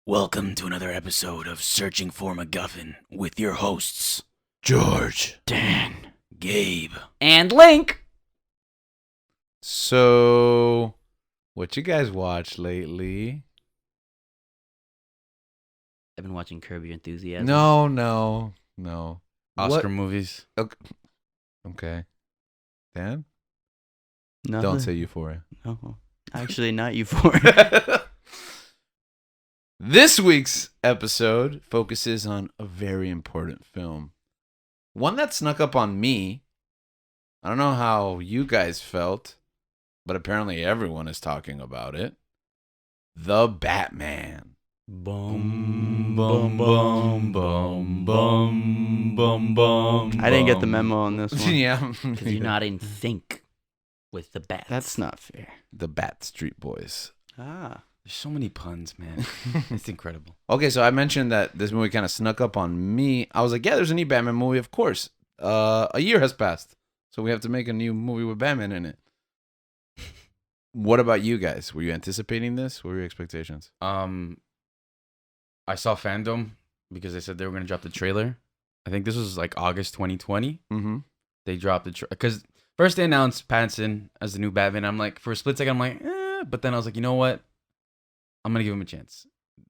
Welcome to another episode of Searching for MacGuffin with your hosts, George. Dan, Gabe, and Link. So, what you guys watched lately? I've been watching Curb Your Enthusiasm. No. Oscar What? movies. Okay. Dan? Nothing. Don't say Euphoria. No, actually, not Euphoria. This week's episode focuses on a very important film. One that snuck up on me. I don't know how you guys felt, but apparently everyone is talking about it. The Batman. Bum, bum, bum, bum, bum, bum, bum. I didn't get the memo on this one. Yeah. Because you're not in sync with the bats. That's not fair. The Bat Street Boys. Ah. There's so many puns, man. It's incredible. Okay, so I mentioned that this movie kind of snuck up on me. I was like, yeah, there's a new Batman movie, of course. A year has passed, so we have to make a new movie with Batman in it. What about you guys? Were you anticipating this? What were your expectations? I saw Fandom because they said they were going to drop the trailer. I think this was like August 2020. Mm-hmm. They dropped the because first they announced Pattinson as the new Batman. I'm like, for a split second, I'm like, but then I was like, you know what? I'm gonna give him a chance.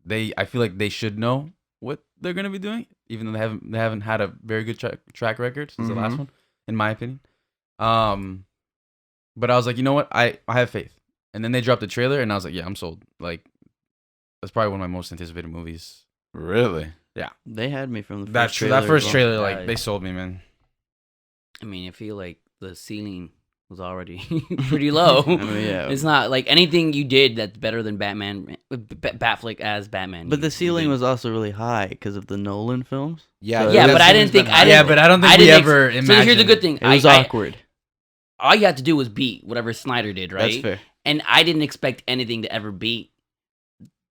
I feel like they should know what they're gonna be doing, even though they haven't had a very good track record since the last one, in my opinion. But I was like, you know what? I have faith. And then they dropped the trailer, and I was like, yeah, I'm sold. Like, that's probably one of my most anticipated movies. Really? Yeah, They had me from the first that trailer. first as well. trailer, Yeah, like they sold me, man. I mean, I feel like the ceiling was already pretty low. I mean, yeah. It's not like anything you did that's better than Batman, Batflick as Batman. But you- the you ceiling did. was also really high because of the Nolan films. Yeah. So- Yeah, that but I series didn't think been I high. didn't. Yeah, but I don't think I we didn't ever So here's the imagined- good thing. It was I, awkward. all you had to do was beat whatever Snyder did, right? That's fair. And I didn't expect anything to ever beat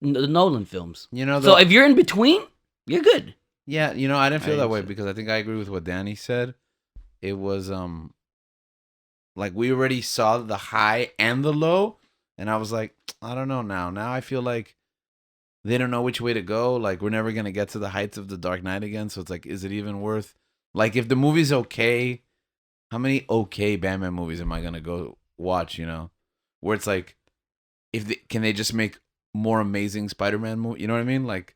the Nolan films. You know, So if you're in between, you're good. yeah, you know, I didn't feel I that way see. because I think I agree with what Danny said. It was like we already saw the high and the low, and I was like, I don't know now. Now I feel like they don't know which way to go. Like we're never gonna get to the heights of the Dark Knight again. So it's like, is it even worth? Like if the movie's okay, how many okay Batman movies am I gonna go watch? You know, where it's like, can they just make more amazing Spider-Man movie? You know what I mean? Like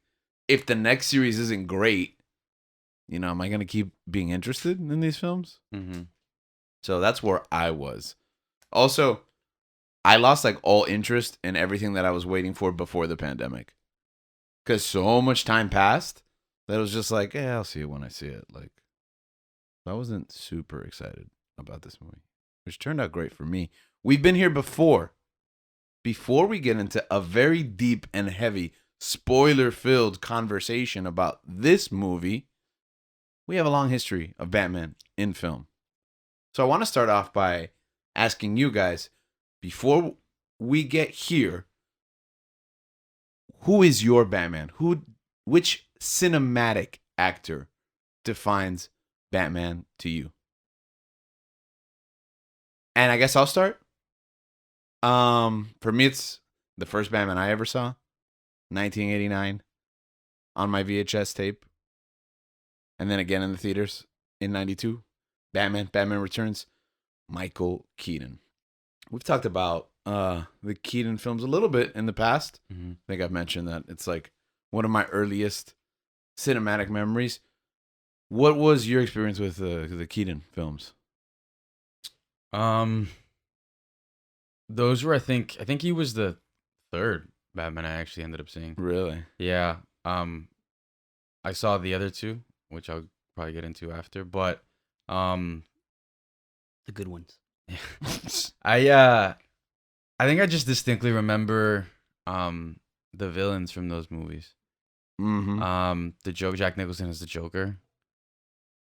if the next series isn't great, you know, am I gonna keep being interested in these films? Mm-hmm. So that's where I was. Also, I lost like all interest in everything that I was waiting for before the pandemic. Because so much time passed that it was just like, yeah, I'll see it when I see it. Like, I wasn't super excited about this movie, which turned out great for me. We've been here before. Before we get into a very deep and heavy, spoiler-filled conversation about this movie, we have a long history of Batman in film. So I want to start off by asking you guys, before we get here, who is your Batman? Which cinematic actor defines Batman to you? And I guess I'll start. For me, it's the first Batman I ever saw, 1989, on my VHS tape, and then again in the theaters in 92. Batman Returns, Michael Keaton. We've talked about the Keaton films a little bit in the past. Mm-hmm. I think I've mentioned that it's like one of my earliest cinematic memories. What was your experience with the Keaton films? Those were I think he was the third Batman I actually ended up seeing. Really? Yeah. I saw the other two, which I'll probably get into after, but The good ones. I think I just distinctly remember the villains from those movies. Mm-hmm. Jack Nicholson as the Joker.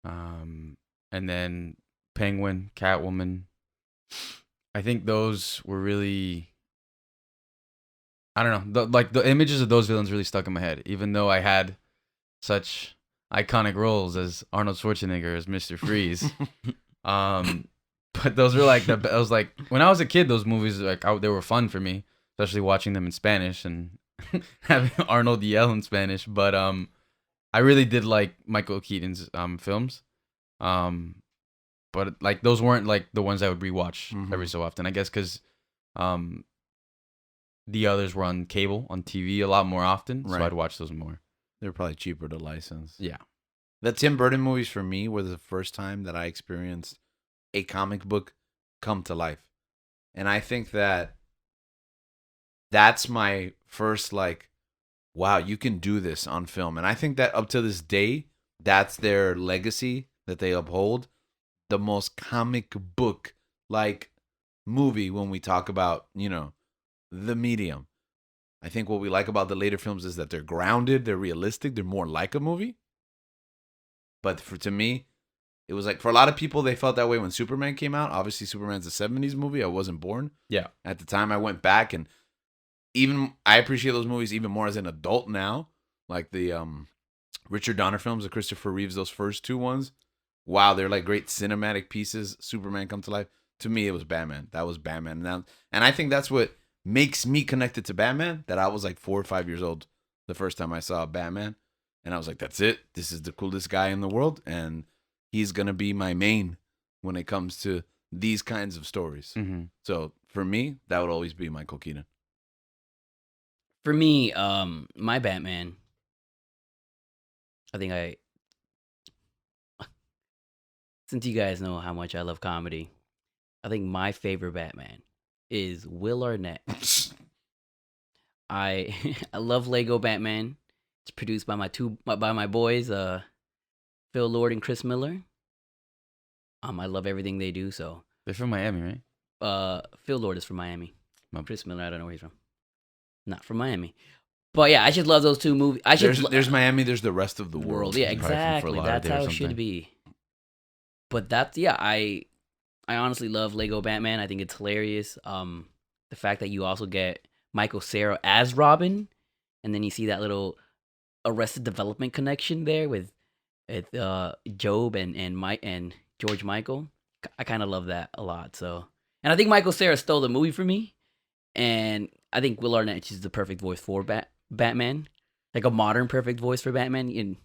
And then Penguin, Catwoman. I think those were really, I don't know, the images of those villains really stuck in my head, even though I had such iconic roles as Arnold Schwarzenegger as Mr. Freeze. But those were like I was like, when I was a kid, those movies they were fun for me, especially watching them in Spanish, and having Arnold yell in Spanish. But I really did like Michael Keaton's films. But like those weren't like the ones I would rewatch every so often. I guess because the others were on cable on TV a lot more often, so Right. I'd watch those more. They're probably cheaper to license. Yeah. The Tim Burton movies for me were the first time that I experienced a comic book come to life. And I think that that's my first like, wow, you can do this on film. And I think that up to this day, that's their legacy that they uphold. The most comic book like movie when we talk about, the medium. I think what we like about the later films is that they're grounded, they're realistic, they're more like a movie. But to me, it was like, for a lot of people, they felt that way when Superman came out. Obviously, Superman's a 70s movie. I wasn't born. Yeah. At the time, I went back, and even I appreciate those movies even more as an adult now. Like the Richard Donner films, the Christopher Reeves, those first two ones. Wow, they're like great cinematic pieces. Superman come to life. To me, it was Batman. That was Batman. And I think that's what makes me connected to Batman, that I was like 4 or 5 years old the first time I saw Batman. And I was like, that's it. This is the coolest guy in the world. And he's going to be my main when it comes to these kinds of stories. Mm-hmm. So for me, that would always be Michael Keaton. For me, my Batman, since you guys know how much I love comedy, I think my favorite Batman is Will Arnett. I love Lego Batman. It's produced by my boys, Phil Lord and Chris Miller. I love everything they do. So They're from Miami, right? Phil Lord is from Miami. Oh. Chris Miller, I don't know where he's from. Not from Miami. But yeah, I just love those two movies. There's Miami, there's the rest of the world. Yeah, Probably from Fort exactly. That's Lauderdale or how it should something. be. But I honestly love Lego Batman. I think it's hilarious. The fact that you also get Michael Cera as Robin, and then you see that little Arrested Development connection there with Job and Mike and George Michael. I kind of love that a lot. So, and I think Michael Cera stole the movie for me, and I think Will Arnett is the perfect voice for Batman, like a modern perfect voice for Batman. And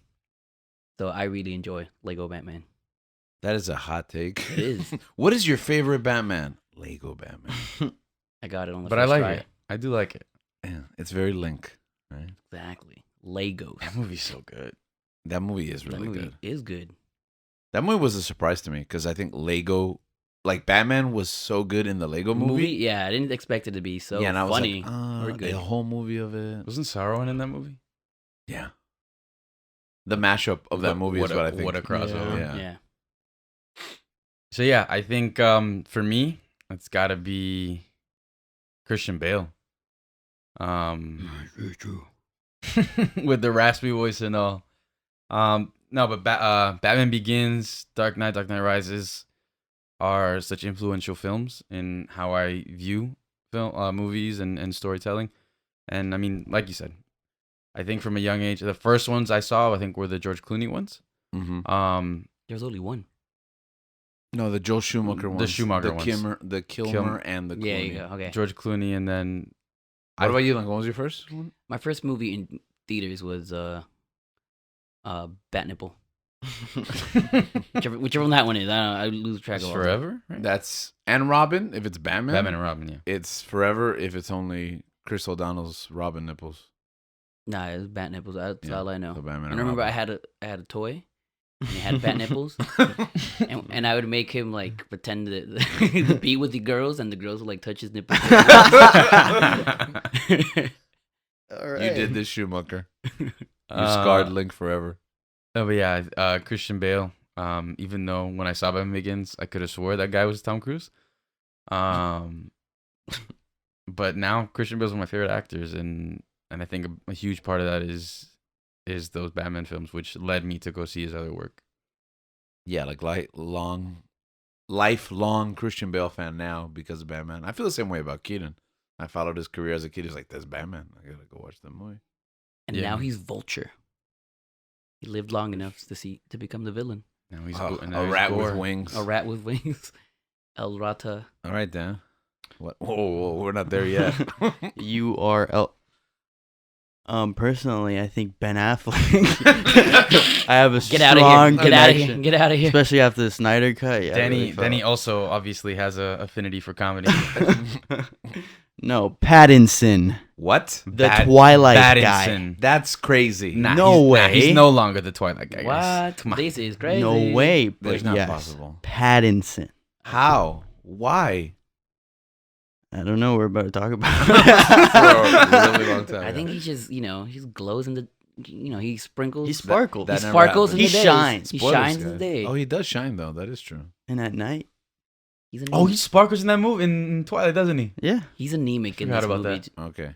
so I really enjoy Lego Batman. That is a hot take. It is. What is your favorite Batman? Lego Batman. I got it on the But first I like try. it. I do like it. Yeah, it's very Link, right? Exactly. Legos. That movie's so good. That movie is That really movie good. is good. That movie was a surprise to me because I think Lego, like Batman, was so good in the Lego movie. Yeah, I didn't expect it to be so yeah, and I was funny like, or good. the whole movie of it. Wasn't Sauron in that movie? Yeah. The mashup of that movie is what I think. What a crossover. Yeah. Yeah. So yeah, I think for me, it's got to be Christian Bale. With the raspy voice and all. No, but Batman Begins, Dark Knight Rises are such influential films in how I view movies and storytelling. And I mean, like you said, I think from a young age, the first ones I saw, I think, were the George Clooney ones. Mm-hmm. There was only one. No, the Joel Schumacher ones. Schumacher ones. The Kilmer and the Clooney. Yeah, you go. Okay. George Clooney, and then What about you, Link? What was your first one? My first movie in theaters was Bat Nipple. Whichever one that one is. I lose track It's of all Forever, right? That's and Robin. If it's Batman, Batman and Robin, yeah. it's Forever. If it's only Chris O'Donnell's Robin nipples. Nah, it was Bat Nipples. That's Yeah, all I know. So Batman And and I remember Robin. I had a toy. And it had Bat Nipples. And I would make him like pretend to be with the girls, and the girls would like touch his nipples. All right. You did this, Schumacher. You scarred Link forever. Oh, but yeah, Christian Bale. Even though when I saw Batman Begins, I could have swore that guy was Tom Cruise. But now Christian Bale's one of my favorite actors, and I think a huge part of that is those Batman films, which led me to go see his other work. Yeah, like lifelong Christian Bale fan now because of Batman. I feel the same way about Keaton. I followed his career as a kid. He's like, "That's Batman. I gotta go watch that movie." And Yeah. now he's Vulture. He lived long enough to become the villain. Now he's A rat with wings. A rat with wings. El Rata. All right, Dan. What? Whoa, we're not there yet. You are Personally, I think Ben Affleck. I have a Get out of here. strong Get out of here. connection, Get out of here. especially after the Snyder cut. Yeah, I Danny really felt- Danny also obviously has a affinity for comedy. No, Pattinson, What? the Twilight guy. Pattinson. That's crazy. Nah, No he's way. no longer the Twilight guy. guys. What? Come on. This is crazy. No way, That's but not yes, possible. Pattinson. How? Why? I don't know. We're about to talk For about. a really long time. I think he just, he just glows in the, he sprinkles. He sparkles. That he never sparkles in happened. the He day. shines. He Spoilers, shines in the guys. day. Oh, he does shine though. That is true. And at night, He's Oh, anemic. he sparkles in that movie in Twilight, doesn't he? yeah. He's anemic in Forgot this about movie. that. Okay.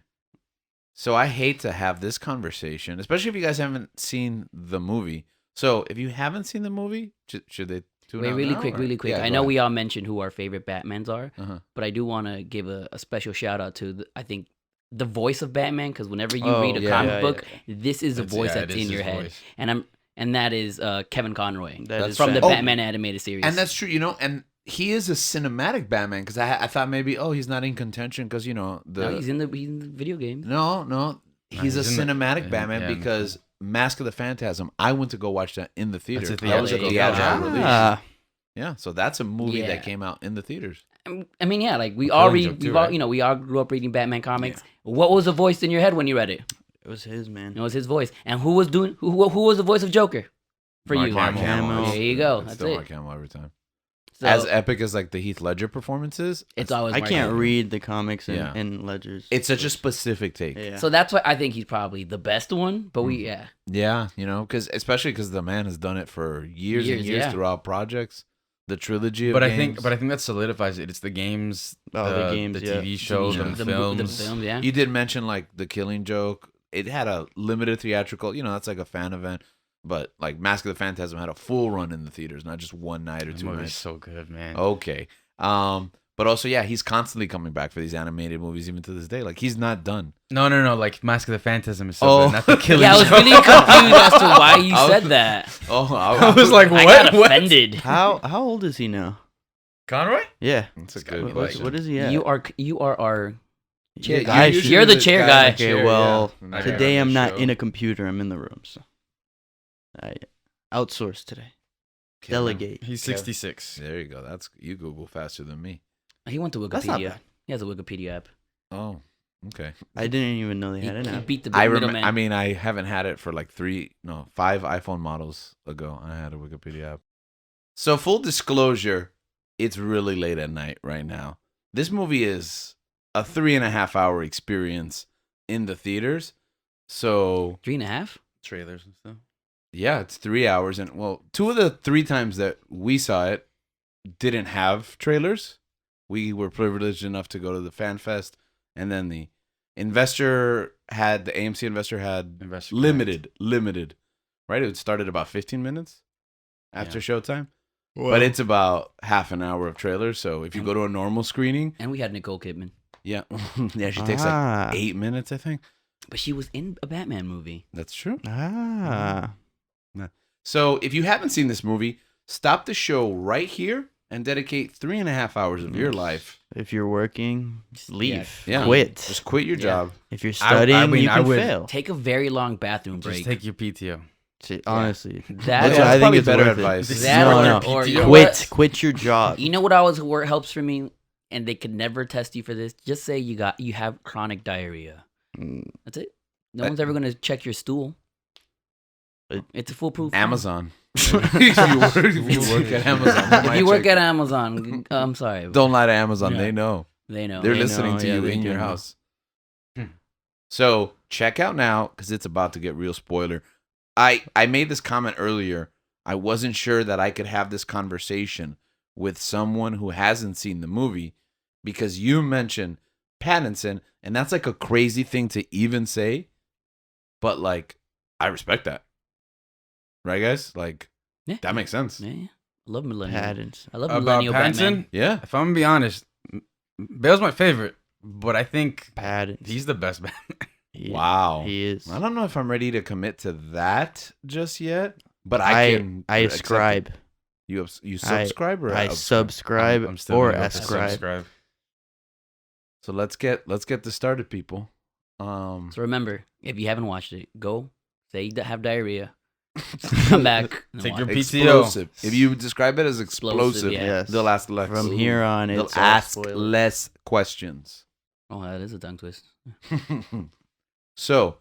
So I hate to have this conversation, especially if you guys haven't seen the movie. So if you haven't seen the movie, should they tune Wait, out really now, quick, or- really quick. Yeah, I go know ahead. we all mentioned who our favorite Batmans are, Uh-huh. but I do want to give a special shout out to, I think, the voice of Batman, because whenever you Oh, read a yeah, comic yeah, book, yeah. this is a voice yeah, that's it is in your his head, voice. and that is Kevin Conroy That is from the fact. Batman animated series. And that's true, and he is a cinematic Batman because I thought maybe he's not in contention because no, he's in the video game. no he's a he's in the- cinematic Batman yeah, in the because Mask of the Phantasm. I went to go watch that in the theater. That's a That was a theatrical theatrical release. release. Ah, Yeah, so that's a movie Yeah. that came out in the theaters. I mean, yeah, like we Well, all Killing read, Joke too, we've all, right? we all grew up reading Batman comics. What was the voice in your head when you read it? it was his man. It was his voice. And who was the voice of Joker for Mark you? Hamill. Hamill. There you go. It's That's still it. Mark Hamill every time. So As epic as like the Heath Ledger performances, it's always I Mark can't Hamill. read the comics Yeah. and ledgers. it's such a specific take. Yeah. So that's why I think he's probably the best one. But Mm. Yeah, especially because the man has done it for years and Years, years yeah. throughout projects, the trilogy of But games. I think that solidifies it. It's the games, Oh, the games, the yeah. TV shows, Yeah. and the films. films, yeah. You did mention like the Killing Joke. It had a limited theatrical. That's like a fan event. But like Mask of the Phantasm had a full run in the theaters, not just one night or That two movie's nights. so good, man. Okay. But also, yeah, he's constantly coming back for these animated movies, even to this day. Like he's not done. No. Like Mask of the Phantasm is so Oh. good, not the Killing Yeah, I was Joke. really confused as to why you I was- said that. Oh, I was like, I what? got What? offended. how old is he now? Conroy? Yeah. That's a It's gotta good be question. What is he at? You are our chair Yeah, guy. usually You're the chair guy. Okay, well, yeah. today Yeah, I'm the not show. in a computer. I'm in the room. So I outsource today. Delegate. He's 66. There you go. That's you Google faster than me. He went to That's not Wikipedia. bad. He has a Wikipedia app. Oh, okay. I didn't even know they had an He app. beat the I middleman. I mean, I haven't had it for like 5 iPhone models ago. I had a Wikipedia app. So full disclosure, it's really late at night right now. This movie is a 3.5 hour experience in the theaters. So 3.5. Trailers and stuff. yeah, it's 3 hours, and well, 2 of the 3 times that we saw it didn't have trailers. We were privileged enough to go to the Fan Fest, and then the AMC Investor had Investor limited, right? It started about 15 minutes after Yeah. showtime, but it's about half an hour of trailers. So if you go to a normal screening, And we had Nicole Kidman. yeah, yeah, she takes Ah. like 8 minutes, I think. But she was in a Batman movie. That's true. Ah. So if you haven't seen this movie, stop the show right here and dedicate 3.5 hours of your life. If you're working, leave. Yeah. Quit. Just quit your Yeah. job. If you're I studying, mean, you I can would fail. Take a very long bathroom break. Just take your PTO. See, honestly, That That's or- I think probably it's better worth it. advice. That No, or no. you know Quit. what? Quit your job. You know what always helps for me, and they could never test you for this. Just say you have chronic diarrhea. Mm, That's it. No one's ever gonna check your stool. It's a foolproof. Amazon. If you work at Amazon. If you work at Amazon, I'm sorry. Don't lie to Amazon. Yeah. They know. They know. They're They listening know, to yeah, you they in do your know. house. So check out now because it's about to get real spoiler. I made this comment earlier. I wasn't sure that I could have this conversation with someone who hasn't seen the movie because you mentioned Pattinson, and that's like a crazy thing to even say. But like, I respect that. Right, guys? Like, Yeah. that makes sense. Yeah, I love millennial. Patents. I love About millennial Pattinson, Batman. Yeah. if I'm gonna be honest, Bale's my favorite, but I think Patents. he's the best Batman. Wow. He is. I don't know if I'm ready to commit to that just yet, but I can. I accept it. ascribe. You subscribe or I subscribe? subscribe I'm still or gonna go for ascribe. subscribe. So let's get this started, people. So remember, if you haven't watched it, go say you have diarrhea, come back, and Take watch your it. PTO. Explosive. If you describe it as explosive, yeah. Yes. they'll ask less. From here on, They'll it's all ask spoilers. less questions. Oh, that is a tongue twist. So,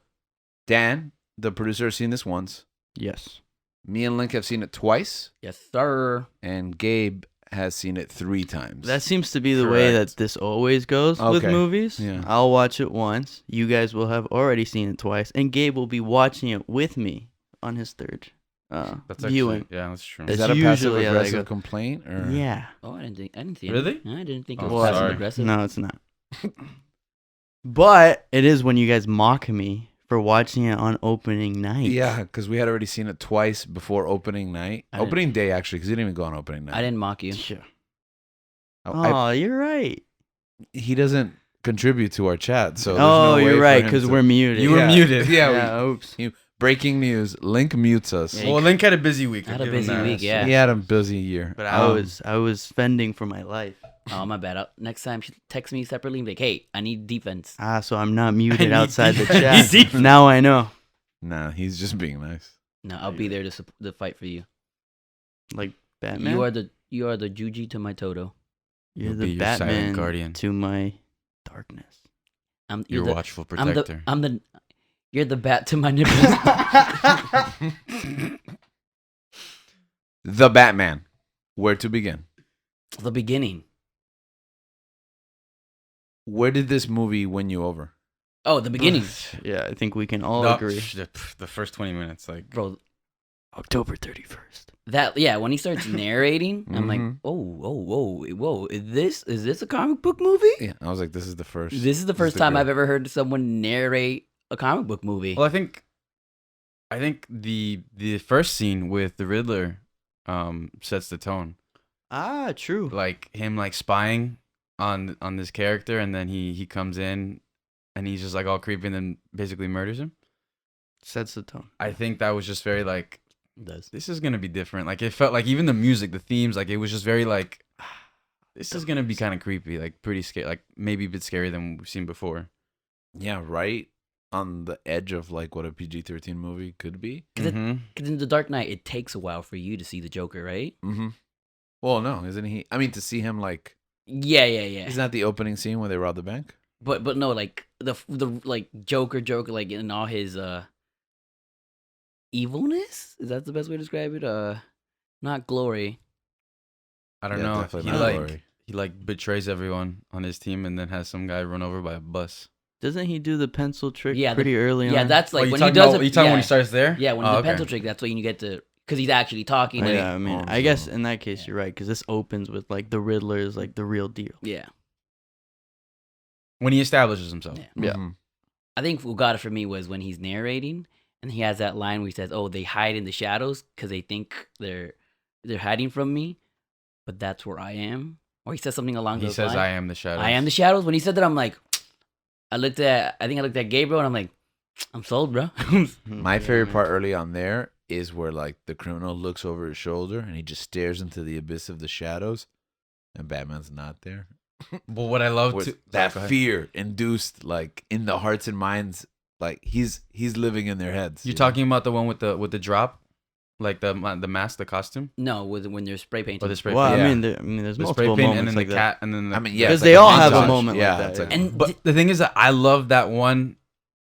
Dan, the producer, has seen this once. Yes. Me and Link have seen it twice, Yes, sir. and Gabe has seen it 3 times. That seems to be the way that Correct. this always goes with Okay. movies. Yeah. I'll watch it once. You guys will have already seen it twice, and Gabe will be watching it with me on his third That's viewing. actually, yeah, that's true. Is That's that a passive usually how they aggressive go. complaint? Or? Yeah. Oh, I didn't see it. Really? I didn't think Oh, it was passive sorry. aggressive. No, it's not. But it is when you guys mock me for watching it on opening night. Yeah, because we had already seen it twice before opening night. I didn't- Opening day, actually, because he didn't even go on opening night. I didn't mock you. Sure. I- Oh, you're right. he doesn't contribute to our chat, so. there's Oh, no way you're for right, him because to- we're muted. You were Yeah. muted. Yeah. Yeah, oops. Breaking news: Link mutes us. Yeah, Well, Link had a busy week. I had I'll a give him busy that. week, yeah. He had a busy year. But Um, I was fending for my life. Oh, my bad. Next time, she text me separately and be like, hey, I need defense. So I'm not muted need outside the defense. chat. Now I know. Nah, he's just being nice. No, I'll be there to fight for you. Like Batman. You are the Juji to my Toto. You're You'll the be your silent Batman guardian. to my darkness. Your the, watchful protector. You're the bat to my nipples. The Batman. Where to begin? The beginning. Where did this movie win you over? Oh, the beginning, Yeah, I think we can all the, agree. the first 20 minutes, like, bro. October 31st. When he starts narrating, I'm like, Mhm. whoa, is this a comic book movie? Yeah, I was like, this is the first. This is the first time I've ever heard someone narrate a comic book movie. well, I think the first scene with the Riddler sets the tone. Ah, true. Like him like spying on this character, and then he comes in and he's just like all creepy and then basically murders him. Sets the tone. I think that was just very like, It does. this is gonna be different. Like it felt like even the music, the themes, like it was just very like, this is gonna be kind of creepy, like pretty scary, like maybe a bit scarier than we've seen before. Yeah, right on the edge of like what a PG-13 movie could be. Because Mhm. in The Dark Knight, it takes a while for you to see the Joker, right? Mm-hmm. Well, no, isn't he? I mean, to see him like, Yeah. isn't that the opening scene where they rob the bank? But no, like the like Joker, like in all his evilness. Is that the best way to describe it? Not glory. I don't Yeah, know. definitely He not like Glory. he like betrays everyone on his team and then has some guy run over by a bus. Doesn't he do the pencil trick Yeah, pretty early Yeah, on? that's like you when he talking does about, it. you talking yeah, when he starts there? yeah, when Oh, the okay. pencil trick. That's when you get to because he's actually talking. Oh, like, yeah, I mean, arms I guess low. in that case you're right, because this opens with like the Riddler is like the real deal. yeah. When he establishes himself. Yeah. Yeah. Mhm. I think what got it for me was when he's narrating and he has that line where he says, "Oh, they hide in the shadows because they think they're hiding from me, but that's where I am." Or he says something along He those says, lines. "I am the shadow." I am the shadows. When he said that, I'm like, I think I looked at Gabriel and I'm like, I'm sold, bro. My Yeah, favorite man. part early on there is where like the criminal looks over his shoulder and he just stares into the abyss of the shadows, and Batman's not there. But what I love With to that Sorry, go ahead. fear induced like in the hearts and minds, like he's living in their heads. You're you know? talking about the one with the drop, like the mask, the costume, No, when they're spray painting. or the spray Well, paint. Yeah. I mean, there's The multiple spray paint moments and then like the that. cat, and then the, I mean, yeah, Because it's they like all a have a montage. moment like Yeah, that, it's like, yeah. And But the thing is that I love that one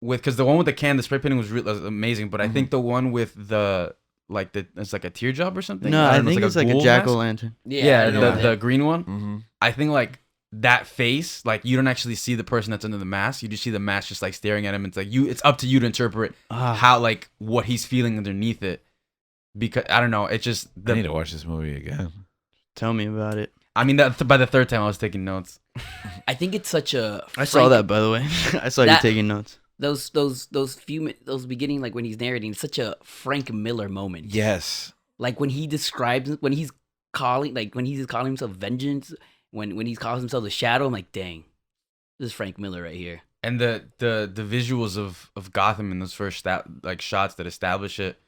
because the one with the can, the spray painting was amazing. But I Mm-hmm. think the one with the it's like a teardrop or something. No, I don't know, think it's like a ghoul jack o' mask. lantern. Yeah, I know the that. green one. mm-hmm. I think like that face, like you don't actually see the person that's under the mask. You just see the mask just like staring at him. It's like it's up to you to interpret Ah, how like what he's feeling underneath it. Because I don't know, it's just I need to watch this movie again. tell me about it. I mean that by the third time I was taking notes. I think it's such a. I saw that, by the way. I saw you That- taking notes. Those beginning, like when he's narrating, it's such a Frank Miller moment. Yes. Like when he describes when he's calling himself Vengeance, when he calls himself the Shadow, I'm like, dang, this is Frank Miller right here. And the visuals of Gotham in those first shots that establish it,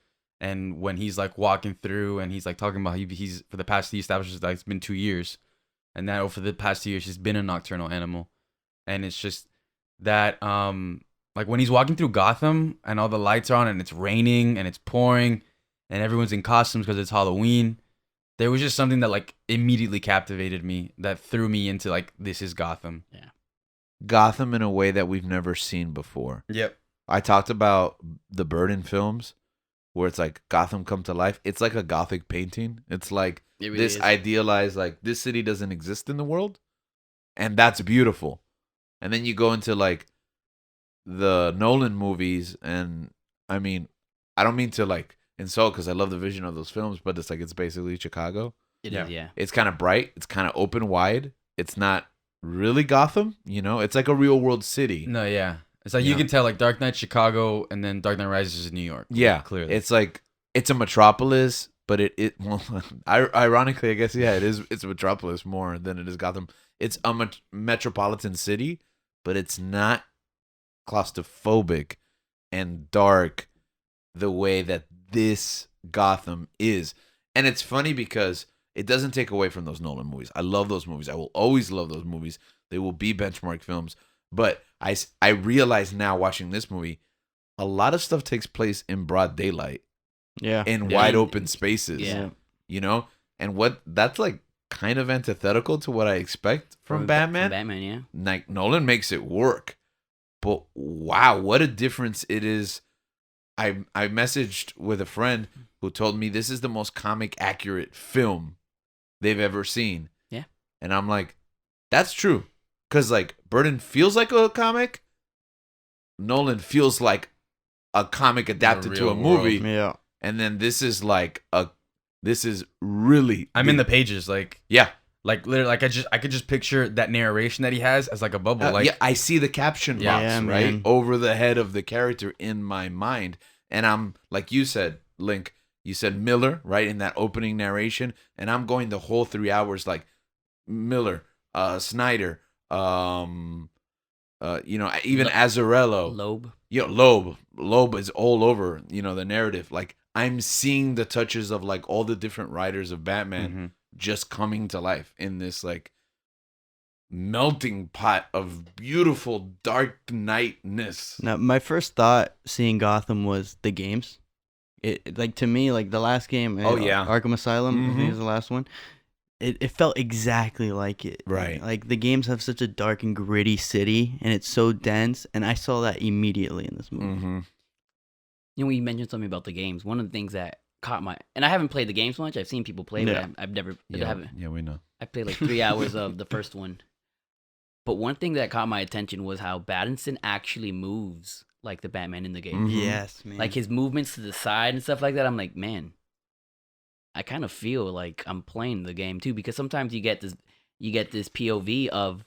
and when he's like walking through and he's like talking about he's for the past he establishes like it's been 2 years, and that over the past 2 years he's been a nocturnal animal, and it's just that like when he's walking through Gotham and all the lights are on and it's raining and it's pouring and everyone's in costumes because it's Halloween. There was just something that like immediately captivated me, that threw me into like, this is Gotham. Yeah. Gotham in a way that we've never seen before. Yep. I talked about the Burton films where it's like Gotham come to life. It's like a Gothic painting. It's like It really this is. idealized, like this city doesn't exist in the world. And that's beautiful. And then you go into like the Nolan movies. And I mean, I don't mean to like insult because I love the vision of those films, but it's like, it's basically Chicago. It is, yeah. It's kind of bright. It's kind of open wide. It's not really Gotham, you know? It's like a real world city. No, yeah. It's like you Yeah. can tell like Dark Knight Chicago and then Dark Knight Rises is New York. Yeah, clearly. It's like it's a metropolis, but it well, ironically, I guess it's a metropolis more than it is Gotham. It's a metropolitan city, but it's not claustrophobic and dark the way that this Gotham is. And it's funny because it doesn't take away from those Nolan movies. I love those movies. I will always love those movies. They will be benchmark films. But I realize now watching this movie, a lot of stuff takes place in broad daylight, Yeah. in Yeah. wide open spaces. Yeah. You know? And that's like kind of antithetical to what I expect from Batman. Batman, yeah. Like Nolan makes it work. But wow, what a difference it is. I messaged with a friend who told me this is the most comic accurate film they've ever seen. Yeah. And I'm like, that's true. Because like Burton feels like a comic. Nolan feels like a comic adapted to a real movie. world. Yeah. And then this is really I'm in the pages, like yeah. literally, like I could just picture that narration that he has as like a bubble. Like yeah, I see the caption Yeah. box Yeah, right man. over the head of the character in my mind, and I'm like you said, Link. You said Miller right in that opening narration, and I'm going the whole 3 hours like Miller, Snyder, even Azzarello, Loeb. Loeb is all over the narrative. Like I'm seeing the touches of like all the different writers of Batman Mhm. just coming to life in this like melting pot of beautiful dark nightness. Now, my first thought seeing Gotham was the games. It like to me, like the last game. Oh, yeah. Arkham Asylum. I think Mhm. is the last one. It felt exactly like it. Right. Like the games have such a dark and gritty city, and it's so dense. And I saw that immediately in this movie. Mm-hmm. You know, when you mentioned something about the games, one of the things that caught my, and I haven't played the games much. I've seen people play, Yeah. but I've never, I Yeah, haven't. yeah, we know. I played like 3 hours of the first one. But one thing that caught my attention was how Pattinson actually moves like the Batman in the game. Mhm. Yes, man. Like his movements to the side and stuff like that. I'm like, man, I kind of feel like I'm playing the game too, because sometimes you get this POV of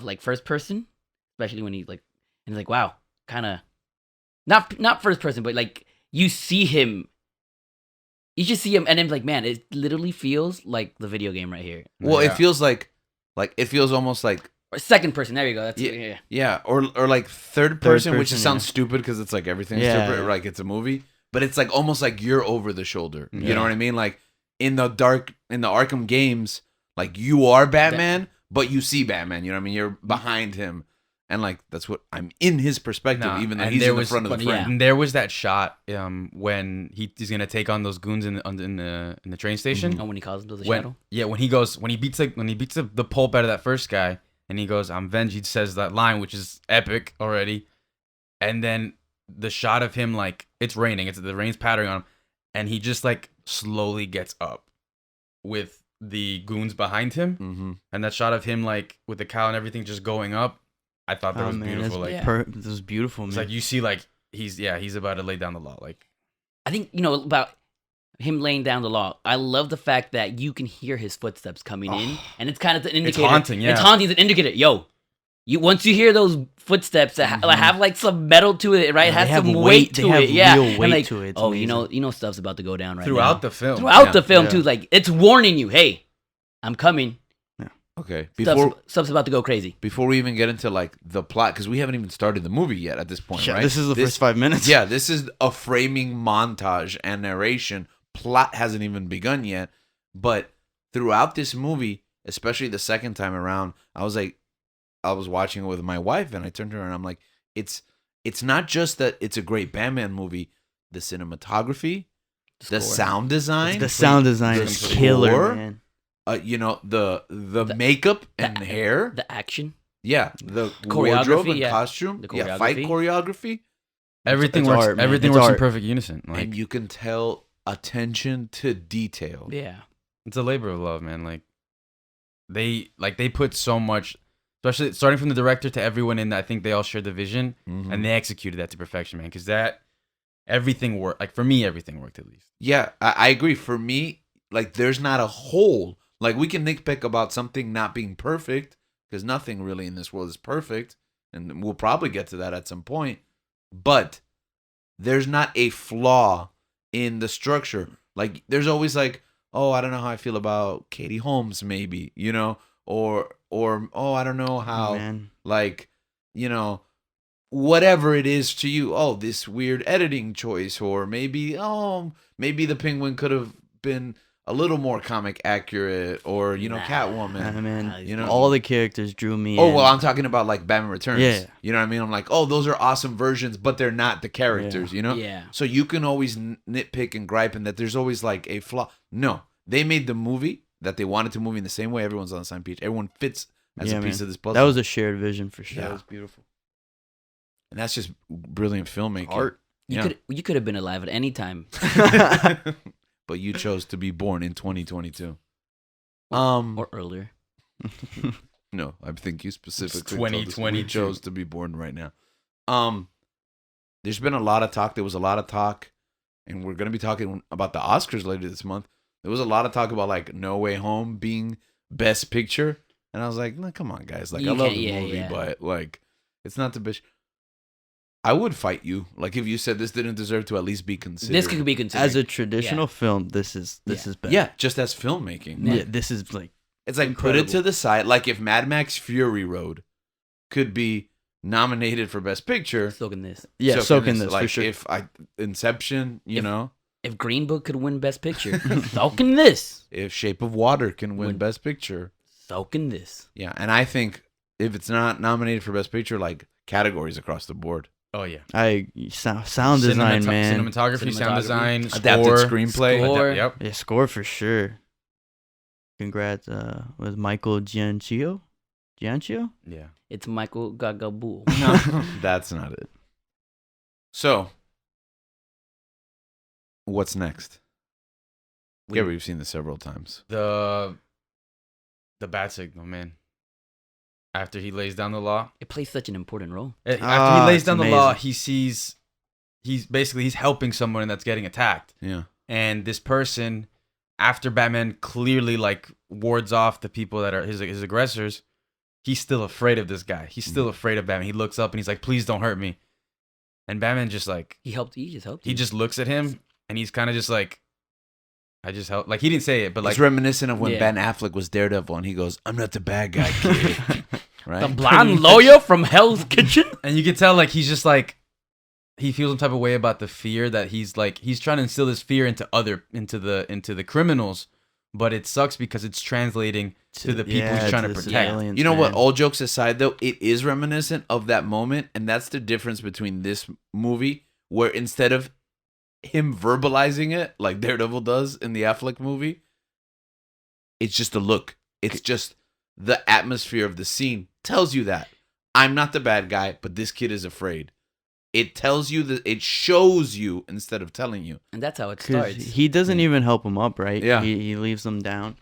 like first person, especially when he's like, and it's like, wow, kind of not first person, but like you see him. You just see him, and then like, man, it literally feels like the video game right here. Well, Yeah. it feels like it feels almost like Or second person. There you go. That's Yeah. yeah. yeah, or like third person, which person, sounds yeah. stupid because it's like everything's Yeah, stupid, yeah. or like it's a movie, but it's like almost like you're over the shoulder. You Yeah. know what I mean? Like in the Arkham games, like you are Batman, but you see Batman. You know what I mean? You're behind him, and like that's what I'm in his perspective, Nah, even though and he's there in the was- front of the but frame. yeah. And there was that shot when he's gonna take on those goons in the train station. Oh, when he calls him to the When shadow. when he beats the pulp out of that first guy, and he goes, "I'm venged." He says that line, which is epic already. And then the shot of him, like it's raining, the rain's pattering on him, and he just like slowly gets up with the goons behind him, Mm-hmm. and that shot of him like with the cow and everything just going up, I thought that Oh, was man, beautiful. Like Yeah. this was beautiful, man. it's like you see like he's about to lay down the law. Like I think about him laying down the law. I love the fact that you can hear his footsteps coming in, and it's kind of an indicator. haunting, yeah. It's haunting. It's an indicator. Yo, once you hear those footsteps that have like some metal to it, right? It Yeah, has they have some weight. weight They to have it. Yeah, real And weight like, to it. It's oh, amazing. stuff's about to go down right throughout now. the film. Throughout Yeah. the film Yeah. too, like it's warning you. Hey, I'm coming. Okay, Stuff's about to go crazy. before we even get into like the plot, because we haven't even started the movie yet at this point, Yeah, right? This is the first 5 minutes. Yeah, this is a framing montage and narration. Plot hasn't even begun yet. But throughout this movie, especially the second time around, I was watching it with my wife, and I turned to her and I'm like, it's it's not just that it's a great Batman movie. The cinematography, the score. sound design, The sound design the is score, killer, man. you know, the makeup and hair. The action. Yeah, the Choreography, wardrobe and yeah. costume. The Yeah, fight choreography. Everything it's works. art, man. Everything It's works in art. perfect unison. Like And you can tell attention to detail. Yeah. it's a labor of love, man. Like they put so much, especially starting from the director to everyone in. I think they all shared the vision Mhm. and they executed that to perfection, man. Because that everything worked. Like for me, everything worked at least. Yeah, I agree. For me, like there's not a hole. Like we can nitpick about something not being perfect because nothing really in this world is perfect, and we'll probably get to that at some point. But there's not a flaw in the structure. Like there's always like, oh, I don't know how I feel about Katie Holmes, maybe, you know, or oh, I don't know how, Man. like, you know, whatever it is to you. Oh, this weird editing choice, or maybe the Penguin could have been a little more comic accurate, or you know, Nah. Catwoman. Man, you know, all the characters drew me Oh in. well, I'm talking about like Batman Returns. Yeah. You know what I mean? I'm like, oh, those are awesome versions, but they're not the characters. You know? Yeah. So you can always nitpick and gripe, and that there's always like a flaw. No, they made the movie that they wanted to movie in the same way. Everyone's on the same page. Everyone fits as Yeah, a piece man. of this puzzle. That was a shared vision for sure. Yeah. That was beautiful. and that's just brilliant filmmaking. Art. You could have been alive at any time. But you chose to be born in 2022. Or earlier. No, I think you specifically It's told us we 2022. chose to be born right now. There's been a lot of talk. There was a lot of talk, and we're gonna be talking about the Oscars later this month. There was a lot of talk about like No Way Home being Best Picture, and I was like, no, come on, guys. Like, You I love can't- the yeah, movie, yeah. but like, it's not the best. I would fight you, like if you said this didn't deserve to at least be considered. This could be considered. As a traditional film, this is better. yeah, just as filmmaking. Yeah, this is like It's like put it Incredible. to the side. Like if Mad Max Fury Road could be nominated for Best Picture, Still in this. soaking this like for sure. if Inception, you If- know, If Green Book could win Best Picture, soaking this. if Shape of Water can win Win. Best Picture, Soaking this. yeah. And I think if it's not nominated for Best Picture, like categories across the board, Oh yeah. sound design, man. Cinematography, sound Cinematography. design, adapted score, screenplay. Score. Yep. Yeah, score for sure. Congrats, with Michael Giancio. Giancio? Yeah. It's Michael Gagabool. No, that's not it. So, what's next? Yeah, we've seen this several times. The bat signal, man. After he lays down the law, It plays such an important role. after Ah, he lays it's down the law, amazing. he sees he's helping someone that's getting attacked, Yeah. and this person, after Batman clearly like wards off the people that are his aggressors, he's still afraid of this guy. He's still afraid of Batman. He looks up and he's like, "Please don't hurt me," and Batman just like He just helped he you. just looks at him and he's kind of just like, "I just help." Like he didn't say it, but like It's reminiscent of when Yeah. Ben Affleck was Daredevil, and he goes, "I'm not the bad guy, kid." Right? The blonde lawyer from Hell's Kitchen. And you can tell like he's just like he feels some type of way about the fear that he's trying to instill this fear into the criminals, but it sucks because it's translating to the people he's trying to protect. civilians, You know what? man. All jokes aside, though, it is reminiscent of that moment, and that's the difference between this movie, where instead of him verbalizing it like Daredevil does in the Affleck movie, it's just a look. It's just the atmosphere of the scene tells you that I'm not the bad guy, but this kid is afraid. It tells you that it shows you instead of telling you. And that's how it 'Cause starts. he doesn't even help him up, right? Yeah. He leaves them down.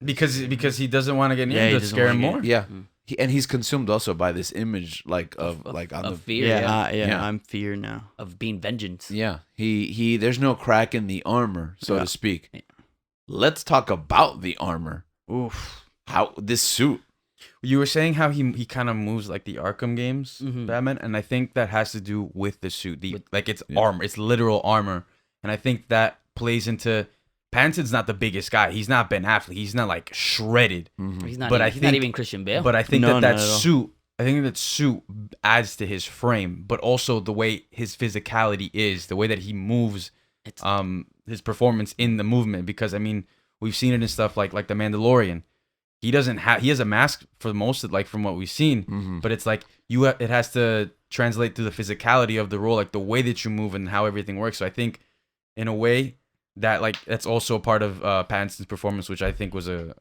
Because he doesn't want to get near Yeah, him he to doesn't scare wanna him get- more. Yeah. Mm. And he's consumed also by this image like of like on of the fear. Yeah, Yeah. Yeah. I'm fear now. Of being vengeance. Yeah, he there's no crack in the armor, so Yeah. to speak. Let's talk about the armor. Oof. How this suit. You were saying how he kind of moves like the Arkham games, Mhm. Batman, and I think that has to do with the suit. Like it's Yeah. armor, it's literal armor, and I think that plays into. Pattinson's not the biggest guy. He's not Ben Affleck. He's not like shredded. He's not. But even, I he's not think- even Christian Bale. But I think No, that not at all. suit, I think that suit adds to his frame, but also the way his physicality is, the way that he moves, It's- his performance in the movement. Because I mean, we've seen it in stuff like the Mandalorian. he doesn't have. He has a mask for most of like from what we've seen, Mhm. but it's like it has to translate to the physicality of the role, like the way that you move and how everything works. So I think, in a way, that like that's also a part of Pattinson's performance, which I think was a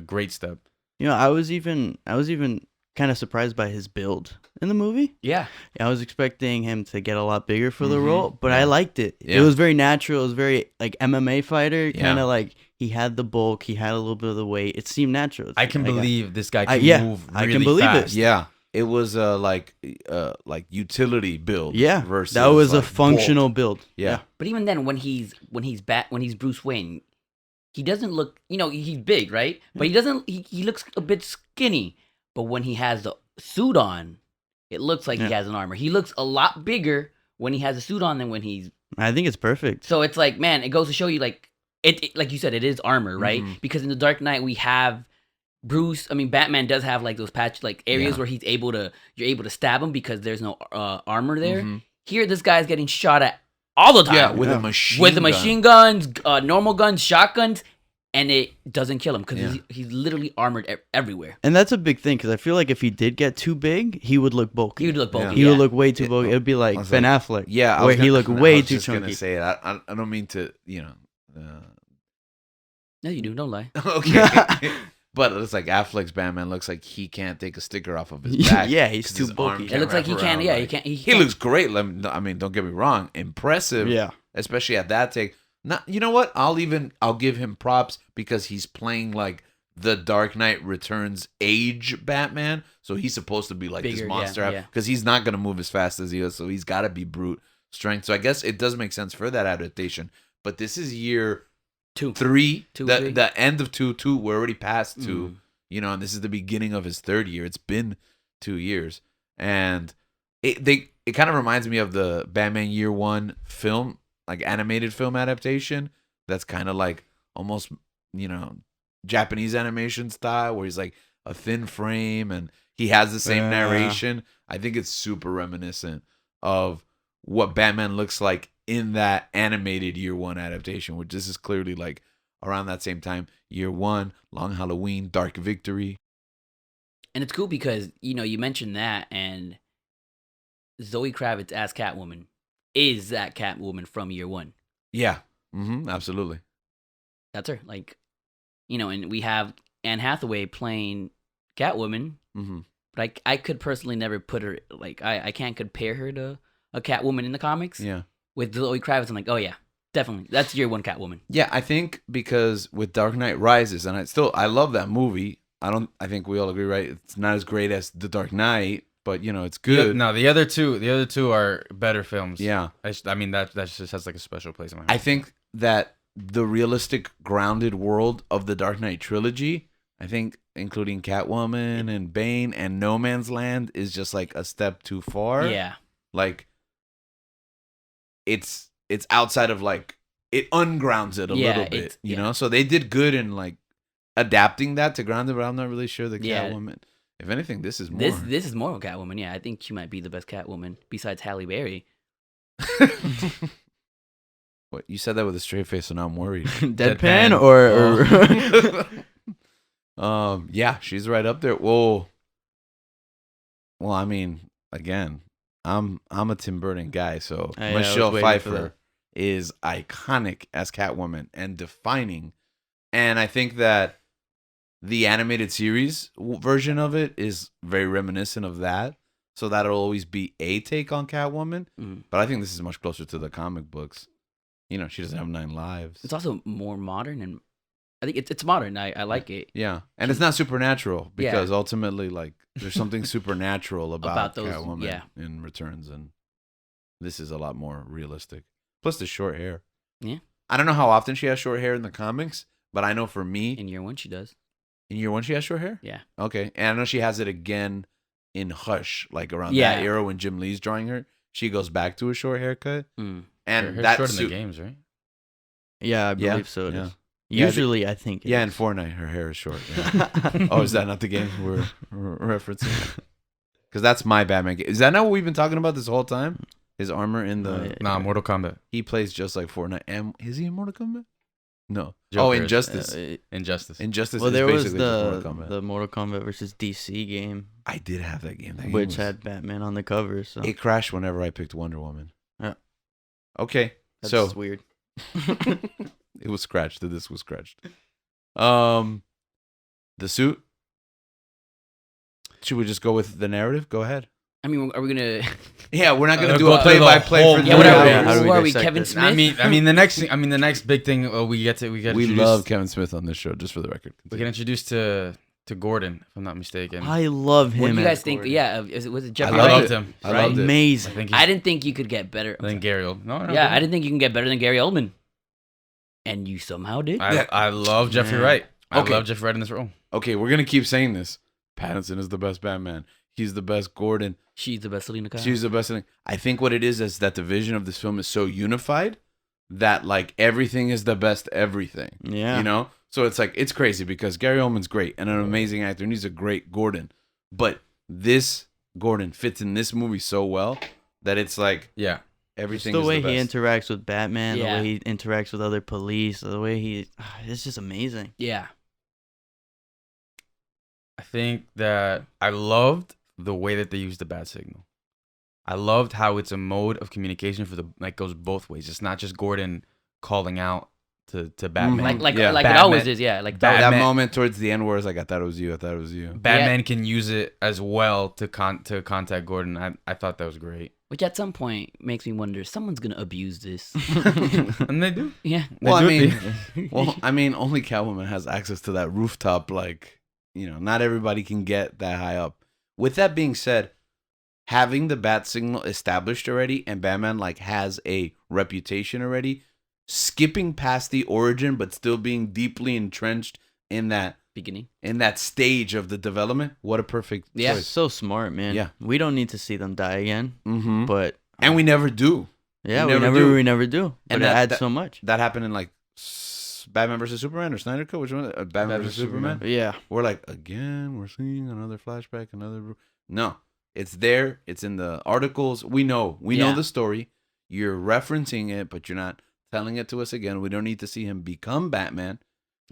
great step. You know, I was even kind of surprised by his build in the movie. Yeah. I was expecting him to get a lot bigger for the Mhm. role, but I Yeah. liked it. Yeah. It was very natural. It was very like MMA fighter, Yeah. kind of like he had the bulk, he had a little bit of the weight. It seemed natural. It's I like, can believe this guy I- can yeah, move I really can believe it. fast. Yeah, it was like utility build. Yeah, versus that was a like, functional bulk. build. Yeah. But even then, when he's Bruce Wayne, he doesn't look. He's big, right? But he doesn't. He looks a bit skinny. But when he has the suit on, it looks like he Yeah. has an armor. He looks a lot bigger when he has a suit on than when he's. I think it's perfect. So it's like, man, it goes to show you, like it like you said, it is armor, right? Mhm. Because in the Dark Knight we have Batman does have like those patch like areas Yeah. where you're able to stab him because there's no armor there. Mhm. Here, this guy's getting shot at all the time. Yeah, with Yeah. a machine. with the gun. machine guns, normal guns, shotguns, and it doesn't kill him because Yeah. he's literally armored everywhere. And that's a big thing because I feel like if he did get too big, he would look bulky. He would look bulky. He Yeah. would look way too Yeah. bulky. It would be like I was Ben like- Affleck. Yeah, I where was he gonna- looked I way was too just gonna chunky. say it. I don't mean to, No, you do. Don't lie. okay. But it's like Affleck's Batman looks like he can't take a sticker off of his back. Yeah, he's 'cause too his arm bulky. It can't looks like wrap he can't. around, Yeah, like- he can't. He looks great. I mean, don't get me wrong, impressive. Yeah. Especially at that take. Not, you know what? I'll give him props because he's playing like the Dark Knight Returns age Batman, so he's supposed to be like Bigger, this yeah, monster yeah. because he's not gonna move as fast as he is, so he's got to be brute strength. So I guess it does make sense for that adaptation. But this is year 3, Two, the three. the end of 2. We're already past 2. Mm. And this is the beginning of his 3rd year. It's been 2 years, and it kind of reminds me of the Batman Year 1 film, like animated film adaptation. That's kind of like almost Japanese animation style, where he's like a thin frame and he has the same Yeah. narration. I think it's super reminiscent of what Batman looks like in that animated Year 1 adaptation, which this is clearly like around that same time. Year 1, Long Halloween, Dark Victory. And it's cool because you mentioned that, and Zoe Kravitz as Catwoman is that Catwoman from Year 1. Yeah, absolutely. That's her. Like, and we have Anne Hathaway playing Catwoman. Mm-hmm. But I could personally never put her, like, I can't compare her to a Catwoman in the comics. Yeah. With Zoe Kravitz, I'm like, oh yeah, definitely. That's Year 1 Catwoman. Yeah, I think because with Dark Knight Rises, and I love that movie. I think we all agree, right? It's not as great as The Dark Knight, but it's good. No, the other two are better films. Yeah. I mean that just has like a special place in my heart. I think that the realistic grounded world of the Dark Knight trilogy, I think including Catwoman and Bane and No Man's Land, is just like a step too far. Yeah. Like it's outside of like, it ungrounds it a Yeah, little bit, you know? So they did good in like adapting that to ground it, but I'm not really sure the Yeah. Catwoman. If anything, this is more. This is more of Catwoman. Yeah, I think she might be the best Catwoman besides Halle Berry. What, you said that with a straight face, so now I'm worried. Deadpan Deadpan. or Yeah, she's right up there. Well, I mean, again, I'm a Tim Burton guy, so I was Michelle waiting for Pfeiffer is iconic as Catwoman and defining. And I think that the animated series version of it is very reminiscent of that. So that'll always be a take on Catwoman. Mm. But I think this is much closer to the comic books. She doesn't have 9 lives. It's also more modern, and I think it's modern. I like it. Yeah, and it's not supernatural Yeah. because ultimately, like, there's something supernatural about About those- Catwoman yeah. in Returns, and this is a lot more realistic. Plus, the short hair. Yeah. I don't know how often she has short hair in the comics, but I know for me, In Year 1, she does. in Year 1 she has short hair. Yeah. Okay, and I know she has it again in Hush, like around Yeah. that era when Jim Lee's drawing her. She goes back to a short haircut, Mm. and Her hair's that short in suit. the games, right? yeah, I Yeah, believe so. It yeah. is. Yeah, Usually, I think. it Yeah, in is. Fortnite, her hair is short. Yeah. Oh, is that not the game we're referencing? Because that's my Batman game. Is that not what we've been talking about this whole time? His armor in the... Oh, yeah. Nah, Mortal Kombat. He plays just like Fortnite. And is he in Mortal Kombat? No. Joker is, Injustice. Injustice. Injustice Well, is there was basically just Mortal Kombat. the Mortal Kombat versus DC game, I did have that game. That game which was- had Batman on the cover. So It crashed whenever I picked Wonder Woman. Yeah. Okay. that's So weird. it was scratched. The disc was scratched. The suit. Should we just go with the narrative? Go ahead. I mean, are we gonna? Yeah, we're not gonna do go a through the play-by-play whole for Yeah, movie. whatever. Yeah, how do we Who are we? dissect Kevin it? Smith. I mean, the next big thing we get to We introduce- love Kevin Smith on this show, just for the record. we get introduced to Gordon, if I'm not mistaken. I love him. What do you as guys think? Gordon. Yeah, was it Jeffrey I loved Wright? it. him. I Right? loved it. I Amazing. think I didn't think you could get better. than Gary Oldman. No, Yeah, I didn't think you can get better than Gary Oldman, and you somehow did. I love Jeffrey Yeah. Wright. I Okay. love Jeffrey Wright in this role. Okay, we're gonna keep saying this. Pattinson is the best Batman. He's the best Gordon. She's the best Selena Kyle. She's the best thing. I think what it is that the vision of this film is so unified that like everything is the best everything. Yeah. You know? So it's like it's crazy because Gary Oldman's great and an amazing actor and he's a great Gordon. But this Gordon fits in this movie so well that it's like Yeah. Just everything the is way the he best. interacts with Batman, Yeah. the way he interacts with other police, the way it's just amazing. Yeah, I think that I loved the way that they used the bat signal. I loved how it's a mode of communication for the like goes both ways. It's not just Gordon calling out to Batman. like Yeah. like it Batman- always is. Yeah, like Bat- that Batman- moment towards the end where it's like I thought it was you, I thought it was you. Batman can use it as well to contact Gordon. I thought that was great. which at some point makes me wonder someone's gonna abuse this. And they do. Yeah, Well, I do mean, it. well, I mean, only Catwoman has access to that rooftop. Like, you know, not everybody can get that high up. With that being said, having the bat signal established already, and Batman like has a reputation already, skipping past the origin but still being deeply entrenched in that beginning. stage of the development. What a perfect Yeah. It's so smart, man. Yeah. We don't need to see them die again, Mm-hmm. but And we never do. yeah, we we never never do. we never do. But And it that- adds that- so much. That happened in like Batman versus Superman or Snyder Cut. Which one? Batman versus Superman. Yeah. We're like, again, we're seeing another flashback, No, it's there. It's in the articles. We know Yeah. the story. You're referencing it, but you're not telling it to us again. We don't need to see him become Batman.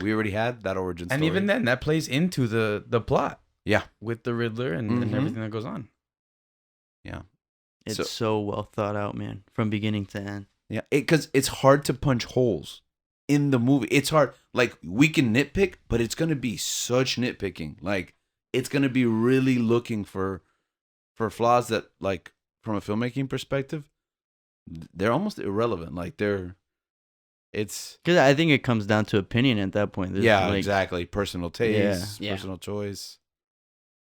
We already had that origin story. And even then, that plays into the plot. Yeah. With the Riddler and Mhm. everything that goes on. It's So- so well thought out, man, from beginning to end. Yeah, because it's hard to punch holes in the movie. It's hard. Like, we can nitpick, but it's going to be such nitpicking. Like, it's going to be really looking for flaws that, like, from a filmmaking perspective, they're almost irrelevant. Like, it's, Because I think it comes down to opinion at that point. There's, yeah, like, exactly. Personal taste, Yeah. personal choice.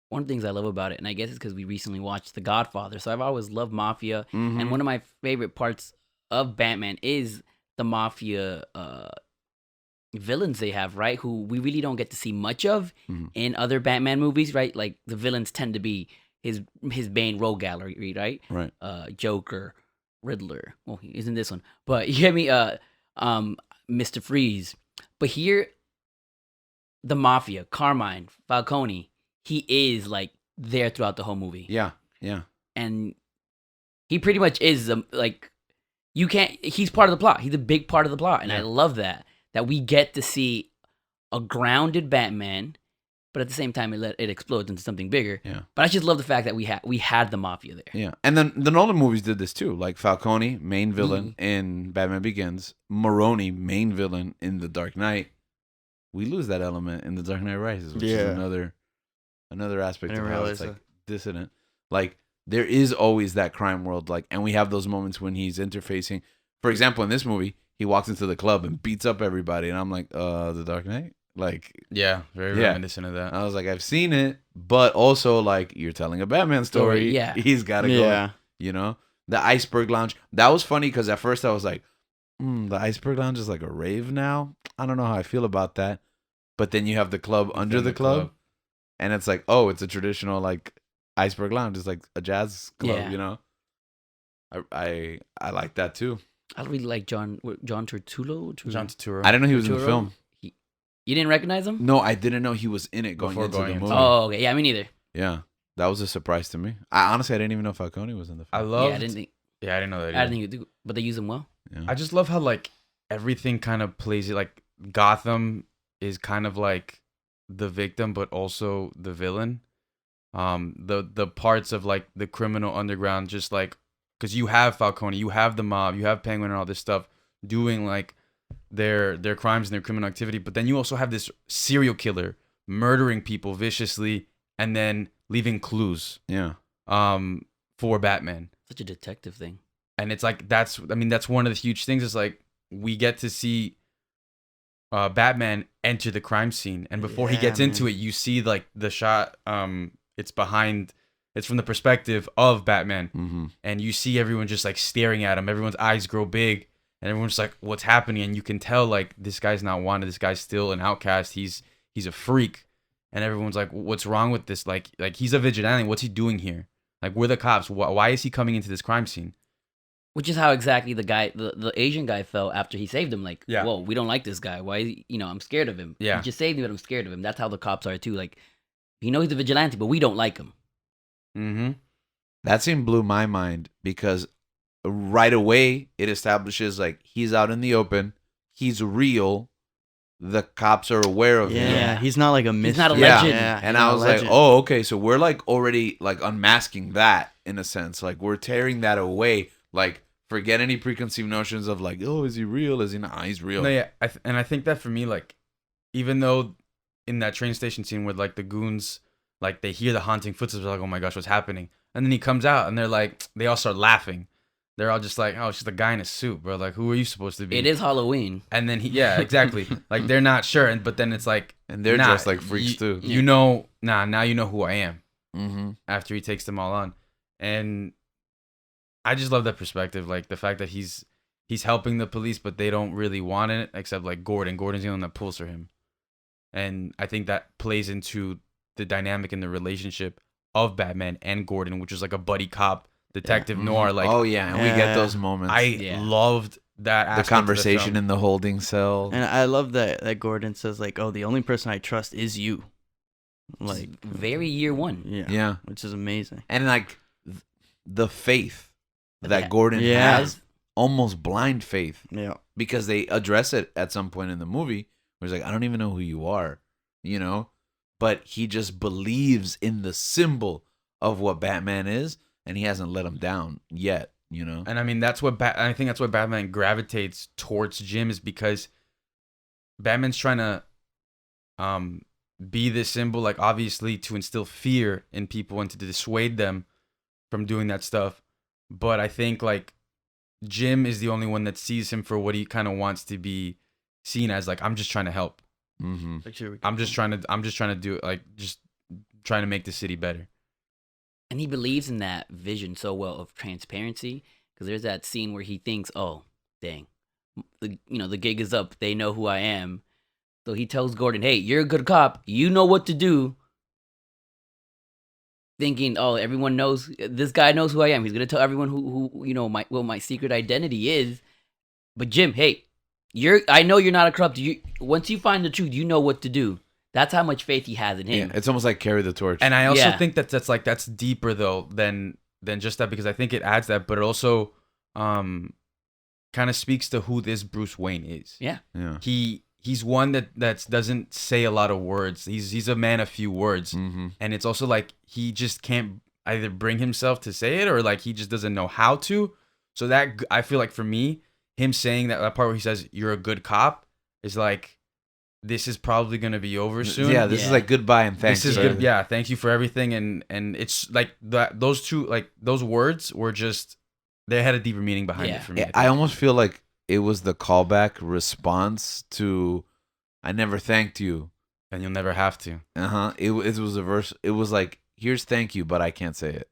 One of the things I love about it, and I guess it's because we recently watched The Godfather, so I've always loved mafia. Mhm. And one of my favorite parts of Batman is the mafia villains they have, right? Who we really don't get to see much of Mhm. in other Batman movies, right? Like the villains tend to be his Bane rogue gallery, right? Right. Joker, Riddler. Well, he isn't this one, but you get me. Mr. Freeze. But here, the mafia, Carmine, Falcone, he is like there throughout the whole movie. Yeah, yeah. And he pretty much is like you can't. He's part of the plot. He's a big part of the plot, and I Yeah. love that we get to see a grounded Batman, but at the same time it explodes into something bigger. Yeah. But I just love the fact that we had the mafia there. Yeah, and then the Nolan movies did this too. Like Falcone, main villain in Batman Begins. Maroney, main villain in The Dark Knight. We lose that element in The Dark Knight Rises, which is Yeah. another aspect I of didn't how it's realize like dissident. Like there is always that crime world. Like, and we have those moments when he's interfacing. For example, in this movie, he walks into the club and beats up everybody, and I'm like, The Dark Knight. Like, Yeah, very Yeah. reminiscent of that. I was like, I've seen it, but also like you're telling a Batman story. Yeah. He's got to go. Yeah. You know, the Iceberg Lounge. That was funny because at first I was like, the Iceberg Lounge is like a rave now. I don't know how I feel about that. But then you have the club under Within the club, and it's like, oh, it's a traditional like Iceberg Lounge. It's like a jazz club. Yeah. You know, I like that too. I really like John Turturro. John Turturro. I didn't know he was in the Turturro? film. You didn't recognize him? No, I didn't know he was in it going Before into going the into movie. it. Oh, okay. Yeah, me neither. Yeah, that was a surprise to me. I didn't even know Falcone was in the I film. love. Yeah, I didn't think. I didn't know that. I Either. didn't think. But they use him well. Yeah. I just love how like everything kind of plays it. Like Gotham is kind of like the victim, but also the villain. The parts of like the criminal underground, just like because you have Falcone, you have the mob, you have Penguin, and all this stuff doing like their crimes and their criminal activity, but then you also have this serial killer murdering people viciously and then leaving clues. Yeah. For Batman. Such a detective thing. And it's like that's one of the huge things. Is like we get to see Batman enter the crime scene, and before he gets into it, you see like the shot. It's from the perspective of Batman, and you see everyone just like staring at him. Everyone's eyes grow big, and everyone's just like, "What's happening?" And you can tell like this guy's not wanted. This guy's still an outcast. He's a freak, and everyone's like, "What's wrong with this?" Like he's a vigilante. What's he doing here? Like we're the cops. Why is he coming into this crime scene? Which is how exactly the guy, the Asian guy, felt after he saved him. Like, Yeah. whoa, we don't like this guy. Why? I'm scared of him. Yeah. He just saved me, but I'm scared of him. That's how the cops are too. Like, he's a vigilante, but we don't like him. Mm-hmm. That scene blew my mind because right away it establishes like he's out in the open, he's real, the cops are aware of him. Yeah, he's not like a mystery. He's not a Yeah. legend. Yeah, And he's I not a was like, legend. oh, okay, so we're like already like unmasking that in a sense. Like we're tearing that away. Like forget any preconceived notions of like, oh, is he real? Is he not? He's real. No, yeah, and I think that for me, like, even though in that train station scene where like the goons, like they hear the haunting footsteps, they're like, oh my gosh, what's happening? And then he comes out, and they're like, they all start laughing. They're all just like, oh, it's just a guy in a suit, bro. Like, who are you supposed to be? It is Halloween. And then yeah, exactly. Like they're not sure, but then it's like, And they're nah, just like freaks too. You know, now you know who I am. Mm-hmm. After he takes them all on, and I just love that perspective, like the fact that he's helping the police, but they don't really want it, except like Gordon. Gordon's the one that pulls for him, and I think that plays into the dynamic in the relationship of Batman and Gordon, which is like a buddy cop detective noir. Like, oh yeah, and we get those moments. I loved that the aspect of conversation film. in the holding cell. And I love that Gordon says like, "Oh, the only person I trust is you." Like Very year one. Yeah. which is amazing. And like the faith that Yeah. Gordon Yeah. has, almost blind faith, Yeah, because they address it at some point in the movie where he's like, I don't even know who you are, but he just believes in the symbol of what Batman is, and he hasn't let him down yet, And I mean, that's what I think that's what Batman gravitates towards Jim, is because Batman's trying to be this symbol, like obviously to instill fear in people and to dissuade them from doing that stuff. But I think like Jim is the only one that sees him for what he kind of wants to be seen as. Like, I'm just trying to help. Mm-hmm. I'm just trying to do it. Like, just trying to make the city better. And he believes in that vision so well of transparency, because there's that scene where he thinks, oh, dang, the gig is up. They know who I am. So he tells Gordon, hey, you're a good cop. You know what to do. Thinking, oh, everyone knows, this guy knows who I am. He's going to tell everyone who my secret identity is. But Jim, hey, I know you're not a corrupt. Once you find the truth, you know what to do. That's how much faith he has in him. Yeah, it's almost like carry the torch. And I also Yeah. think that's deeper though than just that, because I think it adds that, but it also kind of speaks to who this Bruce Wayne is. Yeah. Yeah. He's one that doesn't say a lot of words. He's a man of few words. Mm-hmm. And it's also like he just can't either bring himself to say it, or like he just doesn't know how to. So that, I feel like for me, him saying that part where he says you're a good cop is like, this is probably gonna be over soon. Yeah, this is like goodbye and thanks. This is right? good. Yeah, thank you for everything. And it's like those two, like those words were just, they had a deeper meaning behind it for me. I almost feel like it was the callback response to I never thanked you. And you'll never have to. It was a verse. It was like, here's thank you, but I can't say it.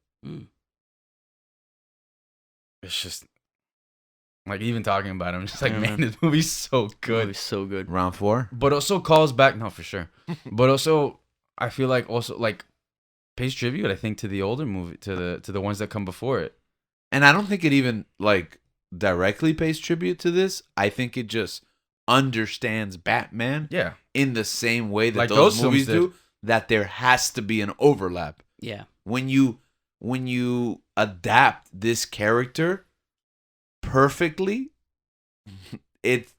It's just like, even talking about it, I'm just like, Yeah, man, man. this movie's so good. It was so good. Round 4. But also calls back, no, for sure. But also, I feel like also like pays tribute, I think, to the older movie, to the ones that come before it. And I don't think it even like directly pays tribute to this. I think it just understands Batman Yeah. in the same way that Like those those movies films do, that there has to be an overlap. Yeah. When you adapt this character perfectly,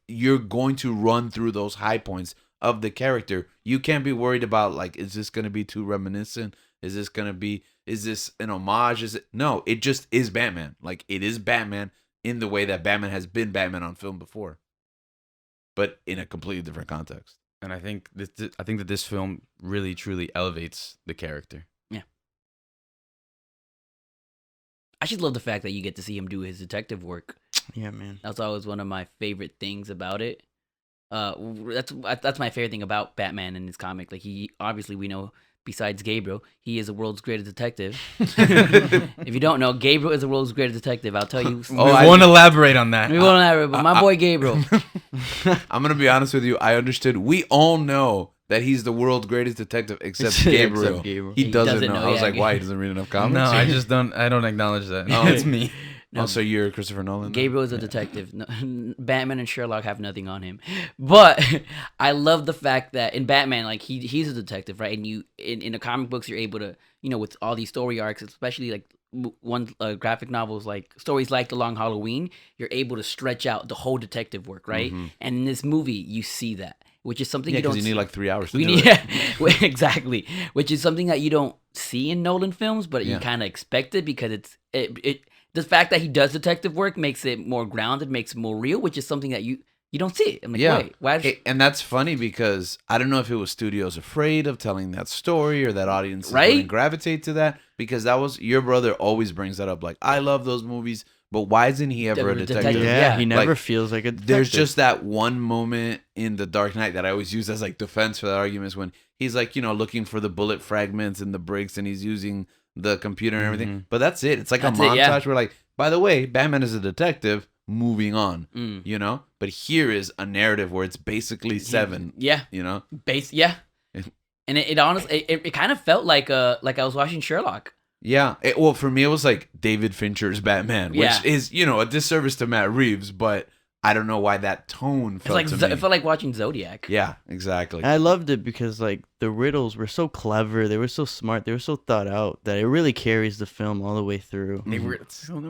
you're going to run through those high points of the character. You can't be worried about like, is this going to be too reminiscent? Is this an homage? No, it just is Batman. Like, it is Batman in the way that Batman has been Batman on film before, but in a completely different context. And I think that this film really truly elevates the character. Yeah. I just love the fact that you get to see him do his detective work. Yeah, man. That's always one of my favorite things about it. That's my favorite thing about Batman in his comic. Like, he obviously, we know, besides Gabriel, he is the world's greatest detective. If you don't know, Gabriel is the world's greatest detective. I'll tell you. We won't elaborate on that. We won't elaborate, but my boy Gabriel. I'm gonna be honest with you. I understood. We all know that he's the world's greatest detective, except Gabriel. Except Gabriel. He doesn't doesn't know. know, I was yeah. like, why? He doesn't read enough comics? No, I just don't. I don't acknowledge that. Oh. It's me. No. Oh, so you're Christopher Nolan? Gabriel is a detective. No, Batman and Sherlock have nothing on him. But I love the fact that in Batman, like, he's a detective, right? And you in the comic books, you're able to, with all these story arcs, especially like graphic novels, like stories like The Long Halloween, you're able to stretch out the whole detective work, right? Mm-hmm. And in this movie, you see that, which is something Yeah, you don't because you need like 3 hours to we do need, it. yeah, exactly. Which is something that you don't see in Nolan films, but you Yeah. kind of expect it because it the fact that he does detective work makes it more grounded, makes it more real, which is something that you don't see. I'm like, Yeah. wait, why? And that's funny because I don't know if it was studios afraid of telling that story or that audiences Right? wouldn't gravitate to that, because that was, your brother always brings that up. Like, I love those movies, but why isn't he ever a detective? Yeah, Yeah. he never Like, feels like a detective. There's just that one moment in The Dark Knight that I always use as like defense for that argument, is when he's like, looking for the bullet fragments and the bricks, and he's using the computer and everything. Mhm. But that's it. It's like That's a montage it, yeah. where, like, by the way, Batman is a detective, moving on, Mm. But here is a narrative where it's basically seven, Yeah, base. Yeah, and it honestly, it kind of felt like I was watching Sherlock. Yeah. Well, for me, it was like David Fincher's Batman, which Yeah. is, a disservice to Matt Reeves, but I don't know why that tone It's felt like to me. it felt like watching Zodiac. Yeah, exactly. I loved it because like the riddles were so clever, they were so smart, they were so thought out that it really carries the film all the way through. They were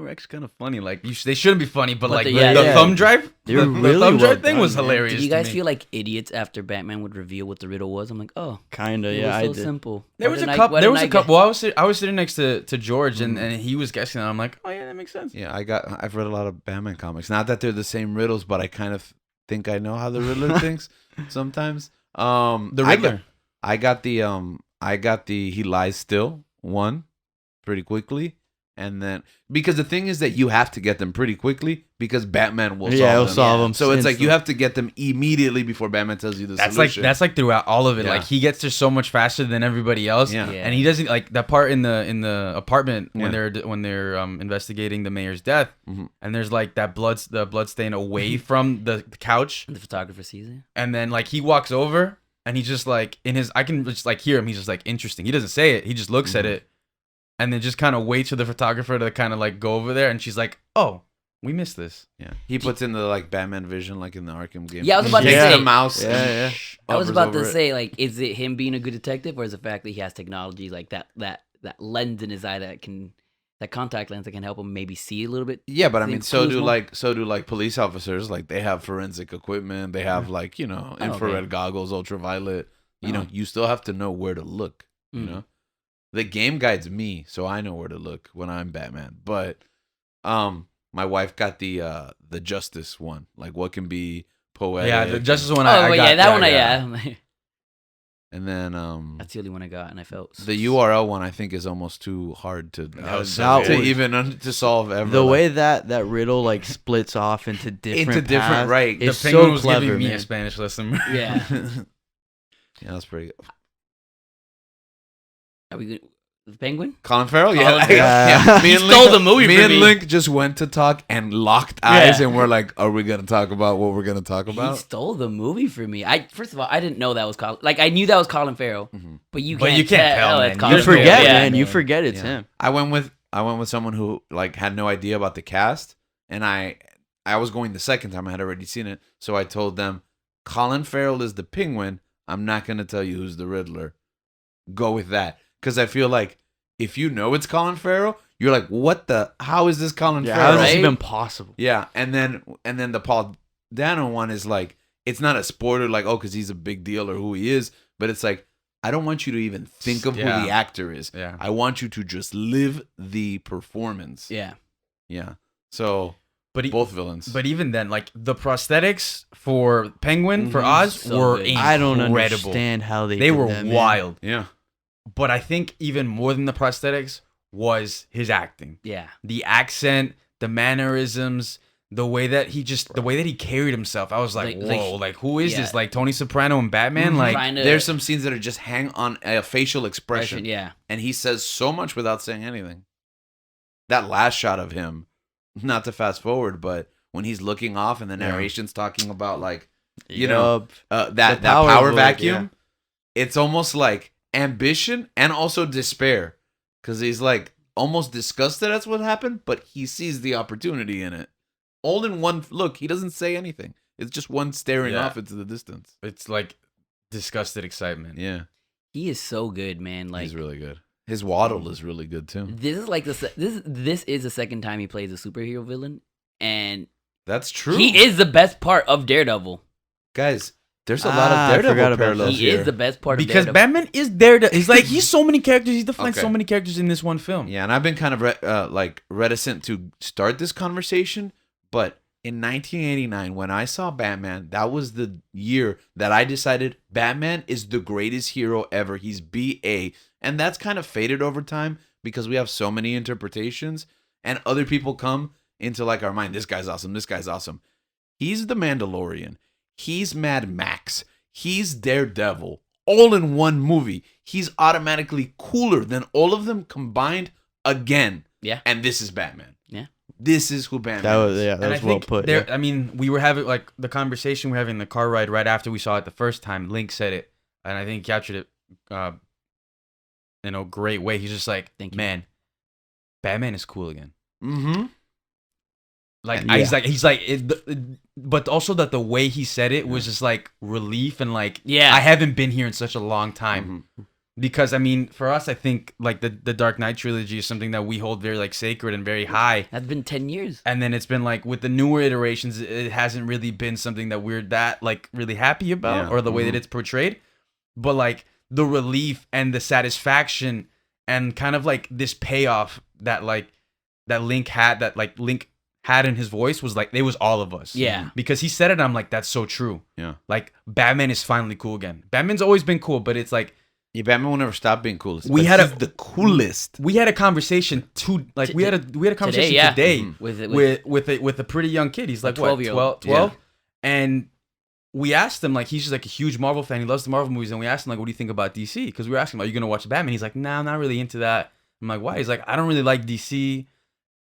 actually kind of funny. Like, they shouldn't be funny, but like the- the, yeah, the yeah. thumb drive, They were the really thumb well drive thing done, was man. hilarious. Did you guys to me. feel like idiots after Batman would reveal what the riddle was? I'm like, oh, Kinda, it yeah, I was so did. simple. There What was a did I- couple. what There did was I a couple. Well, I was sitting next to George, and he was guessing. And I'm like, oh yeah, that makes sense. Yeah, I've read a lot of Batman comics. Not that they're the same riddles, but I kind of think I know how the Riddler thinks sometimes. The Riddler. I got the he lies still one pretty quickly, and then because the thing is that you have to get them pretty quickly because Batman will Yeah, solve he'll them. solve them. So it's like you instantly. have to get them immediately before Batman tells you the That's solution. like throughout all of it. Yeah. Like, he gets there so much faster than everybody else. Yeah. Yeah. And he doesn't like that part in the apartment when Yeah. they're investigating the mayor's death, Mhm. and there's like the blood stain away from the couch, The photographer sees it. and then like he walks over and he's just like I can just like hear him. He's just like, interesting. He doesn't say it. He just looks at Mhm. it, and then just kind of waits for the photographer to kind of like go over there, and she's like, oh, we missed this. Yeah, he puts in the like Batman vision, like in the Arkham game. Yeah, I was about to He takes say. the mouse. Yeah, and yeah. I was hovers about over to it. say, like, is it him being a good detective, or is it the fact that he has technology like that lens in his eye that contact lens that can help him maybe see a little bit? Yeah, but I See mean, clues more? so do like police officers. Like, they have forensic equipment. They have like infrared okay. goggles, ultraviolet. You still have to know where to look. You Mm. know, the game guides me, so I know where to look when I'm Batman. But my wife got the justice one. Like, what can be poetic? Yeah, the Justice one. Oh, I well, got, yeah, that one. got. And then That's the only one I got, and I felt the URL one, I think, is almost too hard to was so good. to solve ever. The Like, way that riddle like splits off into different paths right. The is penguin so was clever, giving me man. a Spanish lesson. yeah. Yeah, that's pretty good. Are we good? The Penguin? Colin Farrell, yeah, Colin Farrell. Me He and stole Link, the movie Me from and me. Link just went to talk and locked eyes, Yeah. and we're like, "Are we gonna talk about what we're gonna talk He about?" stole the movie from me. First of all, I didn't know that was Colin. Like, I knew that was Colin Farrell, Mhm. but you But can't. you can't tell, it's man. Colin You There's no forget, way. Yeah. man. You forget it's Yeah. him. I went with someone who like had no idea about the cast, and I was going the second time. I had already seen it, so I told them, "Colin Farrell is the Penguin. I'm not gonna tell you who's the Riddler. Go with that, because I feel like if you know it's Colin Farrell, you're like, what the? How is this Colin Yeah, Farrell?" how is this Right? even possible? Yeah, and then the Paul Dano one is like, it's not a spoiler like, oh, because he's a big deal or who he is, but it's like, I don't want you to even think of who the actor is. Yeah. I want you to just live the performance. Yeah. Yeah. So, But both villains. But even then, like the prosthetics for Penguin for Mhm. Oz So were good. incredible. I don't understand how they They did were that, man. wild. yeah. But I think even more than the prosthetics was his acting. Yeah. The accent, the mannerisms, the way that he carried himself. I was like, whoa, like who is this? Like Tony Soprano and Batman? Like There's some scenes that are just hang on a facial expression. Yeah. And he says so much without saying anything. That last shot of him, not to fast forward, but when he's looking off and the narration's talking about like, you know, that power vacuum, it's almost like ambition and also despair. Because he's like almost disgusted that's what happened, but he sees the opportunity in it. All in one look. He doesn't say anything. It's just one staring off into the distance. It's like disgusted excitement. Yeah. He is so good, man. Like He's really good. His waddle is really good too. this is like this is the second time he plays a superhero villain, and That's true. he is the best part of Daredevil. Guys, there's a lot of I forgot Daredevil about parallels He here. is the best part Because of Daredevil. Batman is Daredevil. He's like he's so many characters. He's defined Okay. so many characters in this one film. Yeah, and I've been kind of like reticent to start this conversation, but in 1989, when I saw Batman, that was the year that I decided Batman is the greatest hero ever. He's BA. And that's kind of faded over time because we have so many interpretations and other people come into like our mind. This guy's awesome. This guy's awesome. He's the Mandalorian. He's Mad Max. He's Daredevil. All in one movie. He's automatically cooler than all of them combined again. Yeah. And this is Batman. Yeah. This is who Batman That was is. that And was I well think put. there. Yeah. I mean, we were having like the conversation we're having in the car ride right after we saw it the first time. Link said it, and I think he captured it in a great way. He's just like, Thank you. man, Batman is cool again. Mm-hmm. Like Yeah. he's like, but also that the way he said it was just like relief and like, Yeah. I haven't been here in such a long time. Mm-hmm. Because I mean, for us, I think like the Dark Knight trilogy is something that we hold very like sacred and very high. That's been 10 years. And then it's been like with the newer iterations, it hasn't really been something that we're that like really happy about Yeah. or the way that Mhm. it's portrayed. But like the relief and the satisfaction and kind of like this payoff that Link had in his voice was like, it was all of us. Yeah. Because he said it, and I'm like, that's so true. Yeah. Like Batman is finally cool again. Batman's always been cool, but it's like, Yeah, Batman will never stop being cool. We had the coolest. we had a conversation we had a conversation yeah. today Mhm. With with a pretty young kid. He's like A what, 12-year-old. 12? And we asked him, like, he's just like a huge Marvel fan. He loves the Marvel movies. And we asked him, like, what do you think about DC? Because we were asking him, are you going to watch Batman? He's like, nah, I'm not really into that. I'm like, why? He's like, I don't really like DC.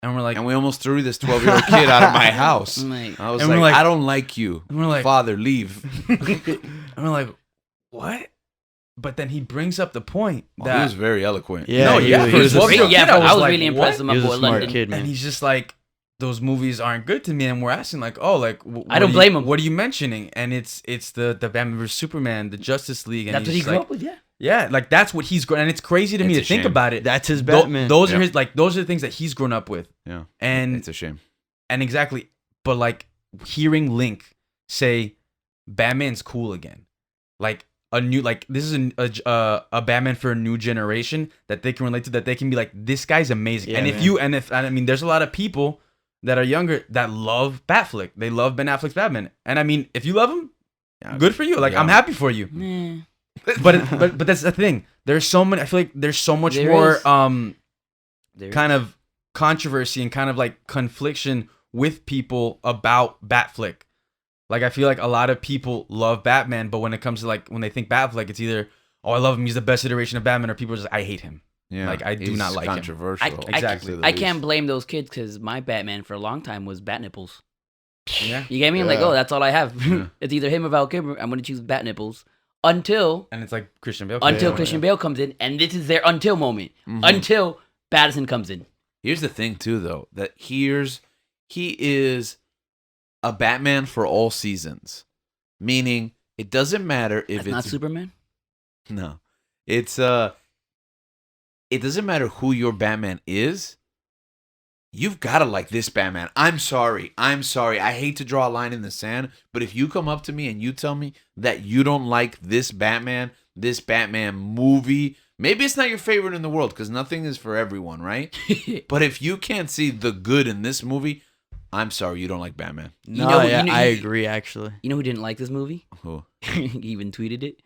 And we're like, And we almost threw this 12-year-old kid out of my house. Like, I was And we're like, like- I don't like you. and we're like, Father, leave. and we're like, what? But then he brings up the point He that, was very eloquent. Yeah, No, he yeah, was- for he a was a 12-year-old smart- kid, I was like, really impressed with what? my He was boy a smart London. kid, man. And he's just like, those movies aren't good to me. And we're asking, like, oh, like, I don't blame him. What are you mentioning? And it's the Batman vs Superman, the Justice League. And That's what he's he grew like, up with, yeah. yeah, like that's what he's grown. And it's crazy to me to It's a think shame. about it. That's his Tho- Batman. those Yeah. are those are the things that he's grown up with. Yeah. And It's a shame. and exactly, but like hearing Link say, Batman's cool again, like a new, like this is a Batman for a new generation that they can relate to, that they can be like, this guy's amazing. Yeah, and if I mean, there's a lot of people that are younger that love Batflick. They love Ben Affleck's Batman. And I mean, if you love him, Yeah. good for you. Like, Yeah. I'm happy for you. Nah. But that's the thing. There's so many. I feel like there's so much There more is. There kind is. of controversy and kind of like confliction with people about Batflick. Like, I feel like a lot of people love Batman, but when it comes to like when they think Batflick, it's either, oh, I love him, he's the best iteration of Batman, or people are just, I hate him. Yeah. Like, I do He's not like him. controversial. Exactly. to say the I least. can't blame those kids because my Batman for a long time was Bat Nipples. Yeah. You get me? I'm like, Yeah. oh, that's all I have. Yeah. It's either him or Val Kilmer. I'm gonna choose Bat Nipples until And it's like Christian Bale. Christian Bale comes in, and this is their until moment. Mhm. Until Pattinson comes in. Here's the thing, too, though, that he is a Batman for all seasons. Meaning, it doesn't matter if That's it's not Superman. no, it doesn't matter who your Batman is. you've got to like this Batman. I'm sorry. I hate to draw a line in the sand, but if you come up to me and you tell me that you don't like this Batman movie, maybe it's not your favorite in the world because nothing is for everyone, right? But if you can't see the good in this movie, I'm sorry, you don't like Batman. I agree, actually. You know who didn't like this movie? Who? He even tweeted it.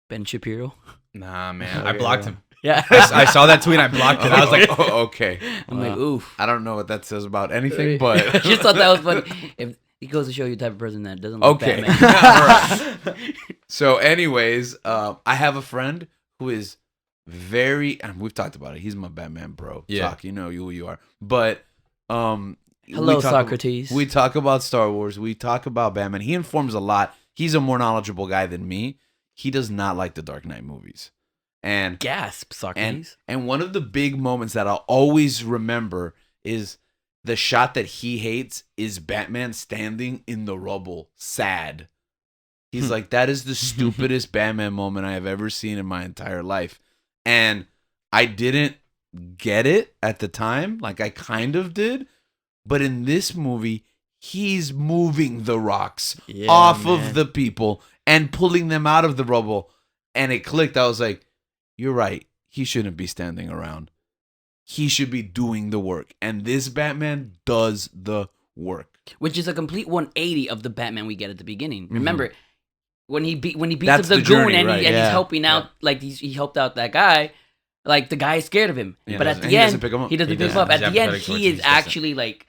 Ben Shapiro. Nah, man. Oh, I blocked yeah. him. Yeah. I saw that tweet and I blocked it. I was like, okay. I'm like, oof. I don't know what that says about anything, but I just thought that was funny. If it goes to show you the type of person that doesn't like okay. Batman. All right. So, anyways, I have a friend who is very, and we've talked about it. He's my Batman bro. Yeah. Sock, you know who you are. But Hello, we talk Socrates. we talk about Star Wars. We talk about Batman. He informs a lot. He's a more knowledgeable guy than me. He does not like the Dark Knight movies. And Gasp, Socrates. and one of the big moments that I'll always remember is the shot that he hates is Batman standing in the rubble, sad. He's like, that is the stupidest Batman moment I have ever seen in my entire life. And I didn't get it at the time. Like, I kind of did. But in this movie, he's moving the rocks off of the people and pulling them out of the rubble. And it clicked. I was like, you're right. He shouldn't be standing around. He should be doing the work. And this Batman does the work. Which is a complete 180 of the Batman we get at the beginning. Remember, when he beats That's up the the goon journey, and, right. he's helping out, like he helped out that guy, like the guy is scared of him. Yeah, but at and the he end, doesn't pick him up. he doesn't He pick him doesn't. up. At He's the end, empathetic towards he him. is He doesn't. actually like,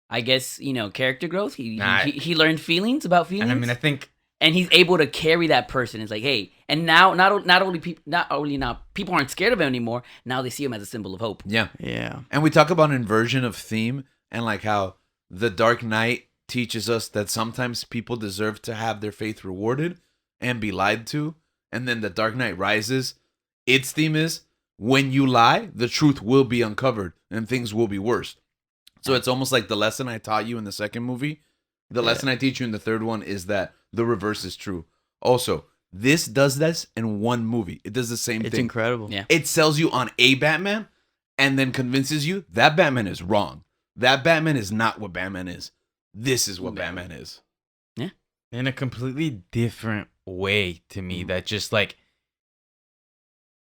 I guess, character growth. He learned feelings about feelings. and I mean, I think and he's able to carry that person. It's like, hey, and now not only people aren't scared of him anymore. Now they see him as a symbol of hope. Yeah. Yeah. And we talk about inversion of theme and like how the Dark Knight teaches us that sometimes people deserve to have their faith rewarded and be lied to. And then the Dark Knight Rises, its theme is when you lie, the truth will be uncovered and things will be worse. So it's almost like the lesson I taught you in the second movie. The lesson I teach you in the third one is that the reverse is true. Also, this does this in one movie. It does the same It's thing. incredible. Yeah. It sells you on a Batman and then convinces you that Batman is wrong. That Batman is not what Batman is. This is what Batman is. in a completely different way to me that just like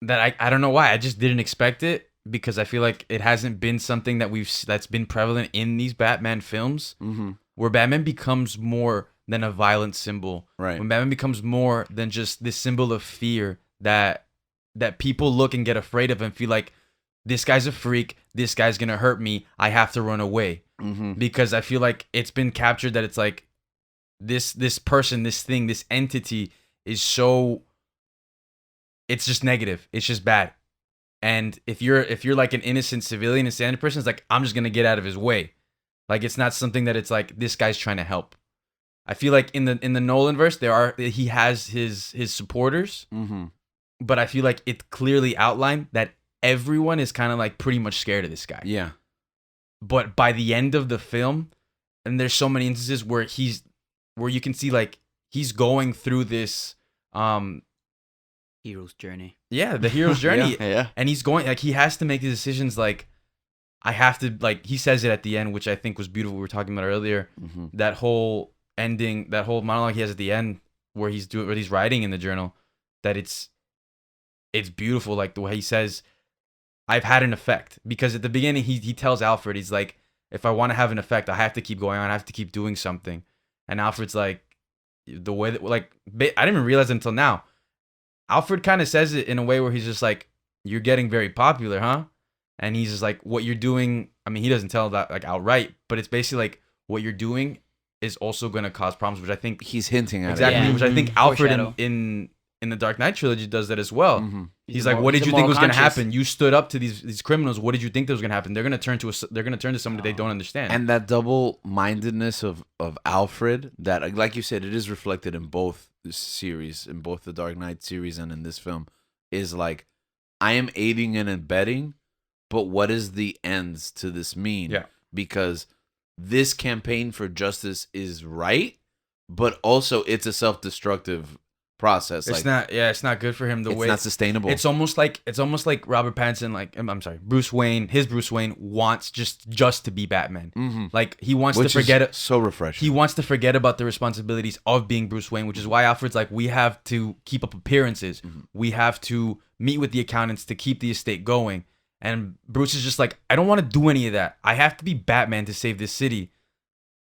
that I don't know why I just didn't expect it because I feel like it hasn't been something that's been prevalent in these Batman films where Batman becomes more than a violent symbol. Right. When Batman becomes more than just this symbol of fear that people look and get afraid of and feel like this guy's a freak, this guy's gonna hurt me, I have to run away. Because I feel like it's been captured that it's like this person, this thing, this entity is so, it's just negative. It's just bad. And if you're like an innocent civilian, a standard person, it's like, I'm just gonna get out of his way. Like it's not something that it's like this guy's trying to help. I feel like in the Nolan verse, he has his supporters, but I feel like it clearly outlined that everyone is kind of like pretty much scared of this guy. Yeah. But by the end of the film, and there's so many instances where you can see like he's going through this Hero's journey. yeah, the hero's journey. Yeah. And he's going like he has to make the decisions like I have to, like he says it at the end, which I think was beautiful. We were talking about earlier. That whole ending, that whole monologue he has at the end where he's writing in the journal, that it's beautiful. Like the way he says, I've had an effect, because at the beginning he tells Alfred, he's like, if I want to have an effect, I have to keep going on. I have to keep doing something. And Alfred's like, the way that, like, I didn't even realize it until now. Alfred kind of says it in a way where he's just like, you're getting very popular, huh? And he's just like, what you're doing, I mean, he doesn't tell that like outright, but it's basically like what you're doing is also going to cause problems, which I think He's hinting at exactly, Yeah. which I think Alfred Foreshadow. in the Dark Knight trilogy does that as well. it. He's like, what did He's you a think was moral going to conscious. happen? You stood up to these criminals. What did you think that was going to happen? They're going to turn to somebody they don't understand. And that double-mindedness of Alfred, that, like you said, it is reflected in both series, in both the Dark Knight series and in this film, is like, I am aiding and abetting, but what is the ends to this mean? Yeah. Because this campaign for justice is right, but also it's a self-destructive process. It's like, not. Yeah, it's not good for him. The it's way not sustainable. It's almost like Robert Pattinson. Like I'm sorry, Bruce Wayne. His Bruce Wayne wants just to be Batman. Mhm. Like he wants Which to forget is it. so refreshing. He wants to forget about the responsibilities of being Bruce Wayne, which is why Alfred's like, we have to keep up appearances. We have to meet with the accountants to keep the estate going. And Bruce is just like, I don't want to do any of that. I have to be Batman to save this city.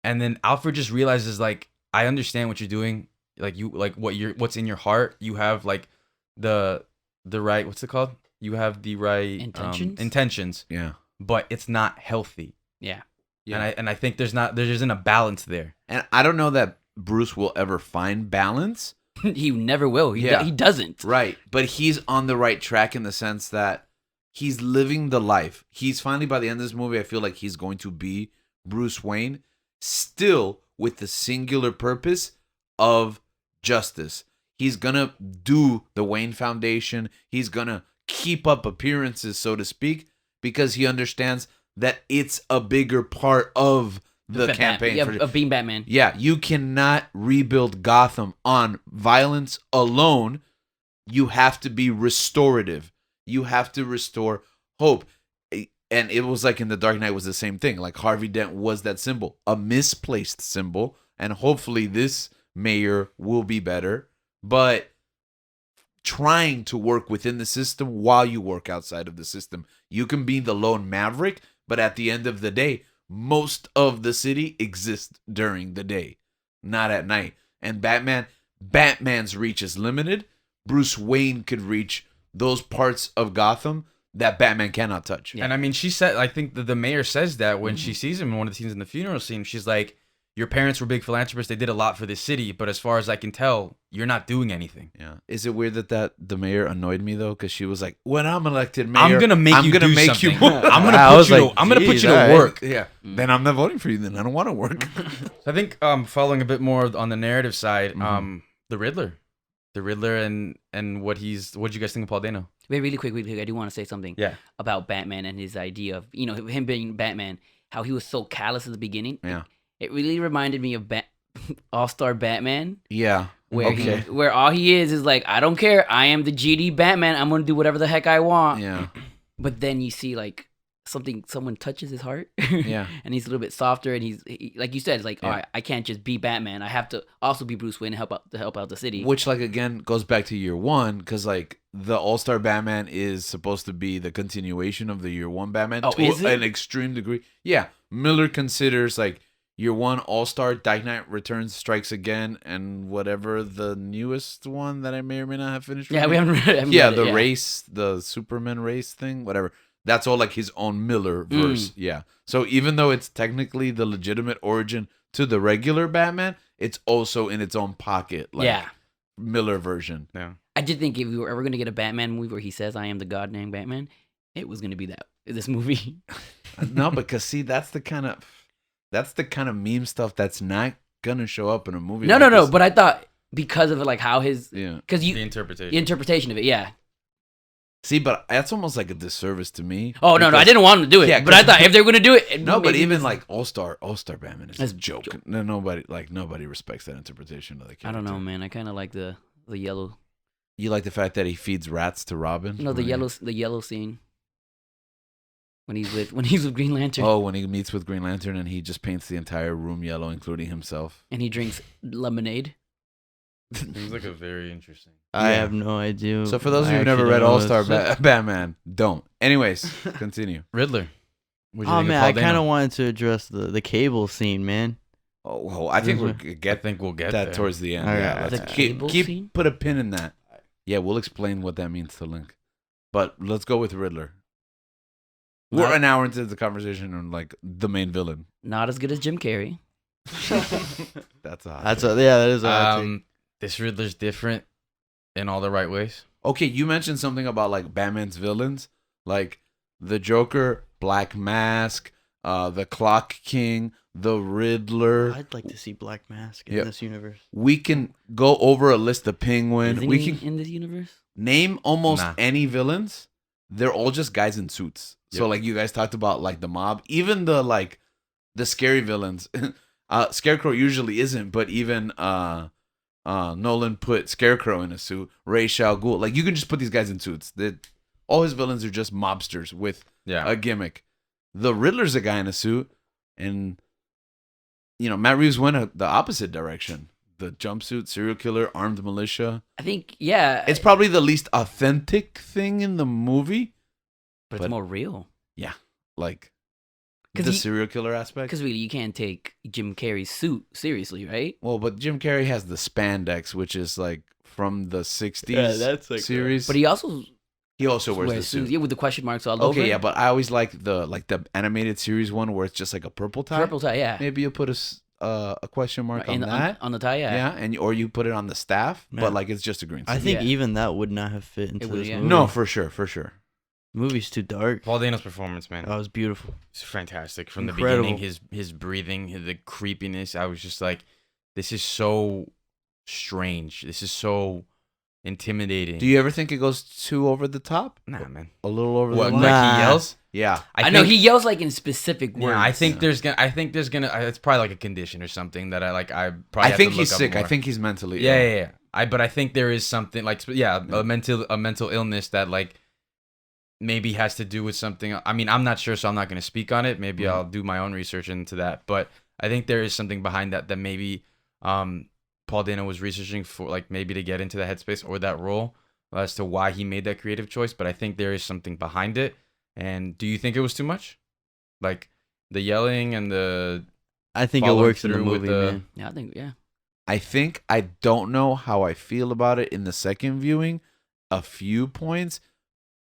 And then Alfred just realizes, like, I understand what you're doing. Like what's in your heart. You have like the right, what's it called? You have the right intentions. Yeah. But it's not healthy. Yeah. And I think there isn't a balance there. And I don't know that Bruce will ever find balance. He never will. He doesn't. Right. But he's on the right track in the sense that he's living the life. He's finally, by the end of this movie, I feel like he's going to be Bruce Wayne, still with the singular purpose of justice. He's going to do the Wayne Foundation. He's going to keep up appearances, so to speak, because he understands that it's a bigger part of the campaign of being Batman. Yeah, you cannot rebuild Gotham on violence alone. You have to be restorative. You have to restore hope. And it was like in The Dark Knight was the same thing. Like Harvey Dent was that symbol, a misplaced symbol. And hopefully this mayor will be better. But trying to work within the system while you work outside of the system. You can be the lone maverick, but at the end of the day, most of the city exists during the day, not at night. And Batman's reach is limited. Bruce Wayne could reach those parts of Gotham that Batman cannot touch. Yeah. And I mean, she said, I think the mayor says that when she sees him in one of the scenes in the funeral scene, she's like, your parents were big philanthropists. They did a lot for this city, but as far as I can tell, you're not doing anything. Yeah. Is it weird that the mayor annoyed me though? Because she was like, "When I'm elected mayor, I'm gonna make you do something. I'm gonna put you to work." Yeah. Then I'm not voting for you. Then I don't want to work. I think following a bit more on the narrative side, the Riddler, and what you guys think of Paul Dano? Wait, really quick, I do want to say something. Yeah. About Batman and his idea of him being Batman, how he was so callous at the beginning. Yeah. It really reminded me of All-Star Batman. Yeah. Where all he is like, I don't care. I am the GD Batman. I'm gonna do whatever the heck I want. Yeah. But then you see like someone touches his heart. Yeah. And he's a little bit softer, and he's like you said, it's like, all right, I can't just be Batman. I have to also be Bruce Wayne to help out the city. Which, like, again, goes back to year one, because like the All-Star Batman is supposed to be the continuation of the year one Batman is it? An extreme degree. Yeah. Miller considers like year one All-Star, Dark Knight Returns, Strikes Again, and whatever the newest one that I may or may not have finished. Yeah, we haven't read the race, the Superman race thing, whatever. That's all like his own Miller verse. Yeah. So even though it's technically the legitimate origin to the regular Batman, it's also in its own pocket. Like Miller version. Yeah. I did think if we were ever going to get a Batman movie where he says, I am the god named Batman, it was going to be this movie. No, because see, that's the kind of meme stuff that's not gonna show up in a movie. No. But I thought because of like how his because the interpretation of it, yeah. See, but that's almost like a disservice to me. Oh no, I didn't want him to do it, but I thought if they were gonna do it, no. But even like All-Star Batman is a joke. joke. No, nobody respects that interpretation of the character. I don't know, man. I kind of like the yellow. You like the fact that he feeds rats to Robin? No, the yellow scene. When he's with Green Lantern. Oh, when he meets with Green Lantern and he just paints the entire room yellow, including himself. And he drinks lemonade. Seems like a very interesting. I have no idea. So for those of you who've never read All-Star Batman, don't. Anyways, continue. Riddler. Oh man, I kind of wanted to address the cable scene, man. Oh, well, I think we'll get that there. Towards the end. All right. Yeah, The cable scene? Put a pin in that. Yeah, we'll explain what that means to Link. But let's go with Riddler. We're an hour into the conversation on like the main villain. Not as good as Jim Carrey. That's a hot That is a hot take. This Riddler's different in all the right ways. Okay, you mentioned something about like Batman's villains, like the Joker, Black Mask, the Clock King, the Riddler. I'd like to see Black Mask in this universe. We can go over a list of Penguin. Isn't We he can in this universe? name almost any villains. They're all just guys in suits. So Yep. like you guys talked about like the mob, even the scary villains. Scarecrow usually isn't, but even Nolan put Scarecrow in a suit. Ra's al Ghul. Like, you can just put these guys in suits. All his villains are just mobsters with a gimmick. The Riddler's a guy in a suit, and Matt Reeves went the opposite direction. The jumpsuit, serial killer, armed militia. I think, yeah. It's probably the least authentic thing in the movie. But it's more real. Yeah. Like, the serial killer aspect. Because really, you can't take Jim Carrey's suit seriously, right? Well, but Jim Carrey has the spandex, which is like from the 60s series. But he also wears the suit. Yeah, with the question marks all over. Okay, yeah, but I always like the animated series one where it's just like a purple tie. Purple tie, yeah. Maybe you put a question mark on that. On the tie, yeah. Yeah, or you put it on the staff, but like it's just a green suit. I think even that would not have fit into this movie. No, for sure. The movie's too dark. Paul Dano's performance, man. That was beautiful. It's fantastic. From Incredible. the beginning, his breathing, the creepiness, I was just like, this is so strange. This is so intimidating. Do you ever think it goes too over the top? Nah, man. A little over What, the line? like he yells? Yeah. I know he yells like in specific words. Yeah, I think there's gonna it's probably like a condition or something that I probably I think have to he's look sick. up more. I think he's mentally ill. Yeah. But I think there is something like a mental illness that like maybe has to do with something. I mean, I'm not sure, so I'm not going to speak on it. Maybe I'll do my own research into that. But I think there is something behind that maybe Paul Dano was researching for, like, maybe to get into the headspace or that role as to why he made that creative choice. But I think there is something behind it. And do you think it was too much? Like the yelling and the I think it following works in the through with movie, man. Yeah, I think, yeah. I don't know how I feel about it in the second viewing, a few points,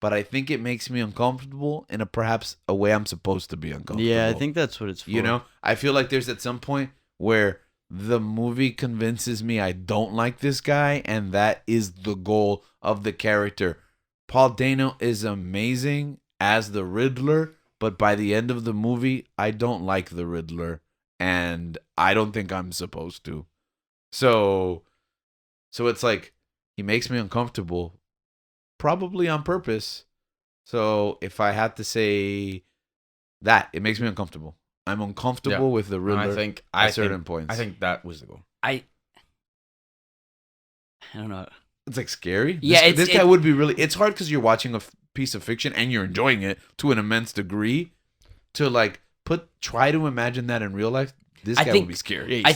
but I think it makes me uncomfortable in perhaps a way I'm supposed to be uncomfortable. Yeah, I think that's what it's for. I feel like there's at some point where the movie convinces me I don't like this guy, and that is the goal of the character. Paul Dano is amazing as the Riddler, but by the end of the movie, I don't like the Riddler, and I don't think I'm supposed to. So it's like, he makes me uncomfortable, probably on purpose. So if I had to say that, it makes me uncomfortable. I'm uncomfortable with the Riddler at certain points. I think that was the goal. I don't know. It's like scary. Yeah, this guy would be really. It's hard because you're watching a piece of fiction and you're enjoying it to an immense degree. To like try to imagine that in real life. This guy would be scary. Yeah,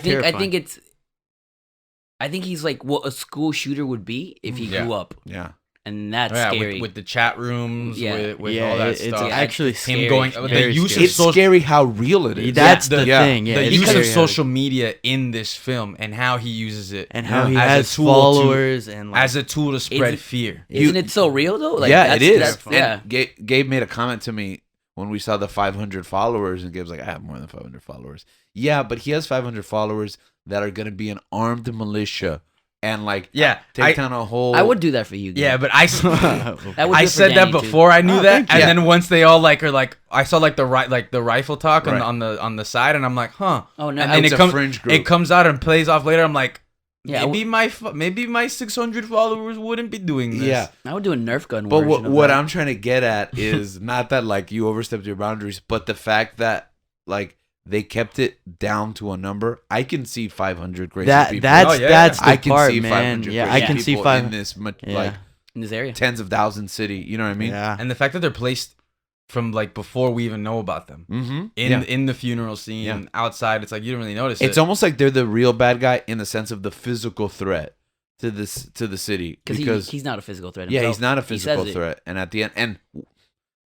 I think he's like what a school shooter would be if he grew up. Yeah. And that's scary. With the chat rooms, with all that it's stuff. actually scary. Him going, the use of It's scary how real it is. That's the thing. Yeah, the it's use scary of social media in this film and how he uses it, and how he as has a tool followers and like, as a tool to spread fear. Isn't it so real though? Like, yeah, it is. Yeah. Gabe made a comment to me when we saw the 500 followers, and Gabe's like, I have more than 500 followers. Yeah, but he has 500 followers that are going to be an armed militia. And like, take down a whole. I would do that for you. Gabe. Yeah, but I said that Danny, before I knew that, and you. then once they all are like, I saw like the rifle talk on the side, and I'm like, huh. Oh no, and then it's a fringe group. It comes out and plays off later. I'm like, Yeah, maybe my 600 followers wouldn't be doing this. Yeah, I would do a Nerf gun. But version of what that. I'm trying to get at is not that like you overstepped your boundaries, but the fact that like they kept it down to a number. I can see 500 crazy people. That's the I can part, see man. 500 Yeah, crazy I can see people 500 in this Yeah. in this area. tens of thousands city. You know what I mean? Yeah. And the fact that they're placed from like before we even know about them Mm-hmm. in the funeral scene outside, it's like you don't really notice It's it. almost like they're the real bad guy in the sense of the physical threat to the city Because he's not a physical threat. yeah, himself. he's not a He physical says it. threat. And at the end, and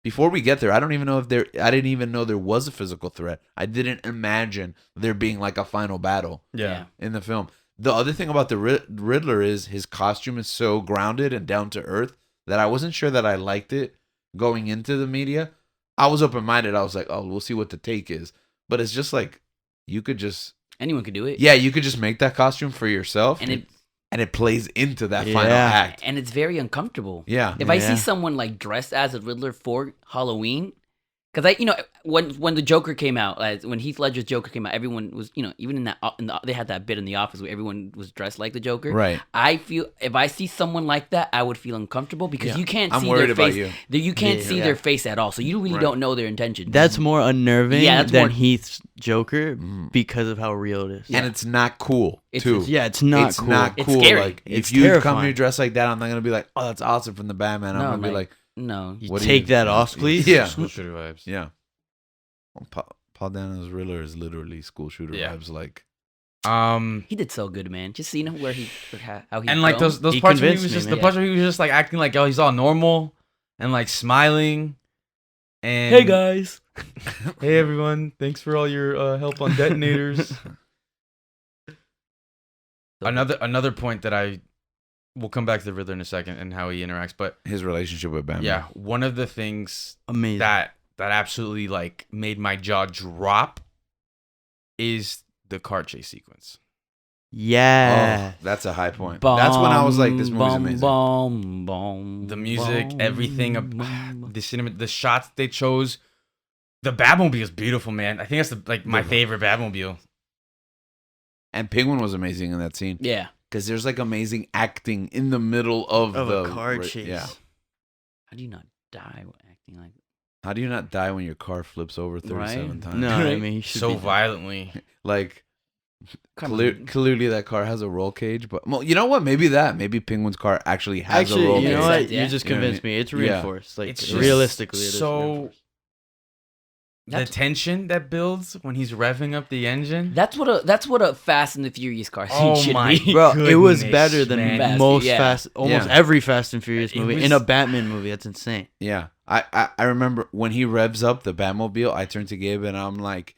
before we get there, I didn't even know there was a physical threat. I didn't imagine there being like a final battle yeah. in the film. The other thing about the Riddler is his costume is so grounded and down to earth that I wasn't sure that I liked it going into the media. I was open-minded. I was like, oh, we'll see what the take is. But it's just like, Anyone could do it. yeah, you could just make that costume for yourself. And it plays into that final act. And it's very uncomfortable. Yeah. If I see someone like dressed as a Riddler for Halloween, Because when the Joker came out, when Heath Ledger's Joker came out, everyone was even in that they had that bit in the office where everyone was dressed like the Joker. Right. I feel if I see someone like that, I would feel uncomfortable because you can't I'm see worried their about face. you. You can't see their face at all, so you really don't know their intention. That's more unnerving that's than more- Heath's Joker because of how real it is. And it's not cool, too. It's not It's cool. not It's cool. scary. Like, It's if you come terrifying. here dressed like that, I'm not going to be like, oh, that's awesome from the Batman. I'm No, going to be like, no. You what do take that off, please. Yeah. School shooter vibes. Yeah. Well, Paul Dano's Riddler is literally school shooter Yeah. vibes. Like, He did so good, man. Just seeing him how he and like grown. those He parts where he convinced was me, just man. the parts where he was just like acting like he's all normal and like smiling. And Hey guys. hey everyone, thanks for all your help on detonators. Another point that we'll come back to the Riddler in a second and how he interacts, but his relationship with Batman. yeah, one of the things Amazing. that absolutely like made my jaw drop is the car chase sequence. Yeah. Oh, that's a high point. That's when I was like, this movie's amazing. The music, everything, the cinema, the shots they chose. The Batmobile is beautiful, man. I think that's my favorite Batmobile. And Penguin was amazing in that scene. Yeah. Because there's like amazing acting in the middle of the a car chase. Yeah. How do you not die acting like that? How do you not die when your car flips over 37 Right? times? No, I mean he should So be violently. Like, Kinda- clearly that car has a roll cage. But, well, you know what? Maybe Penguin's car actually has a roll Actually, you cage. know what? Yeah. You just You know what I convinced me. It's Yeah. reinforced. Like It's just realistically, it is so- reinforced. The tension that builds when he's revving up the engine. That's what a Fast and the Furious car scene Oh should my be. Bro, it was goodness, better than man. most Fast, yeah. almost Yeah. every Fast and Furious It movie was- in a Batman movie. That's insane. Yeah. I remember when he revs up the Batmobile, I turned to Gabe and I'm like,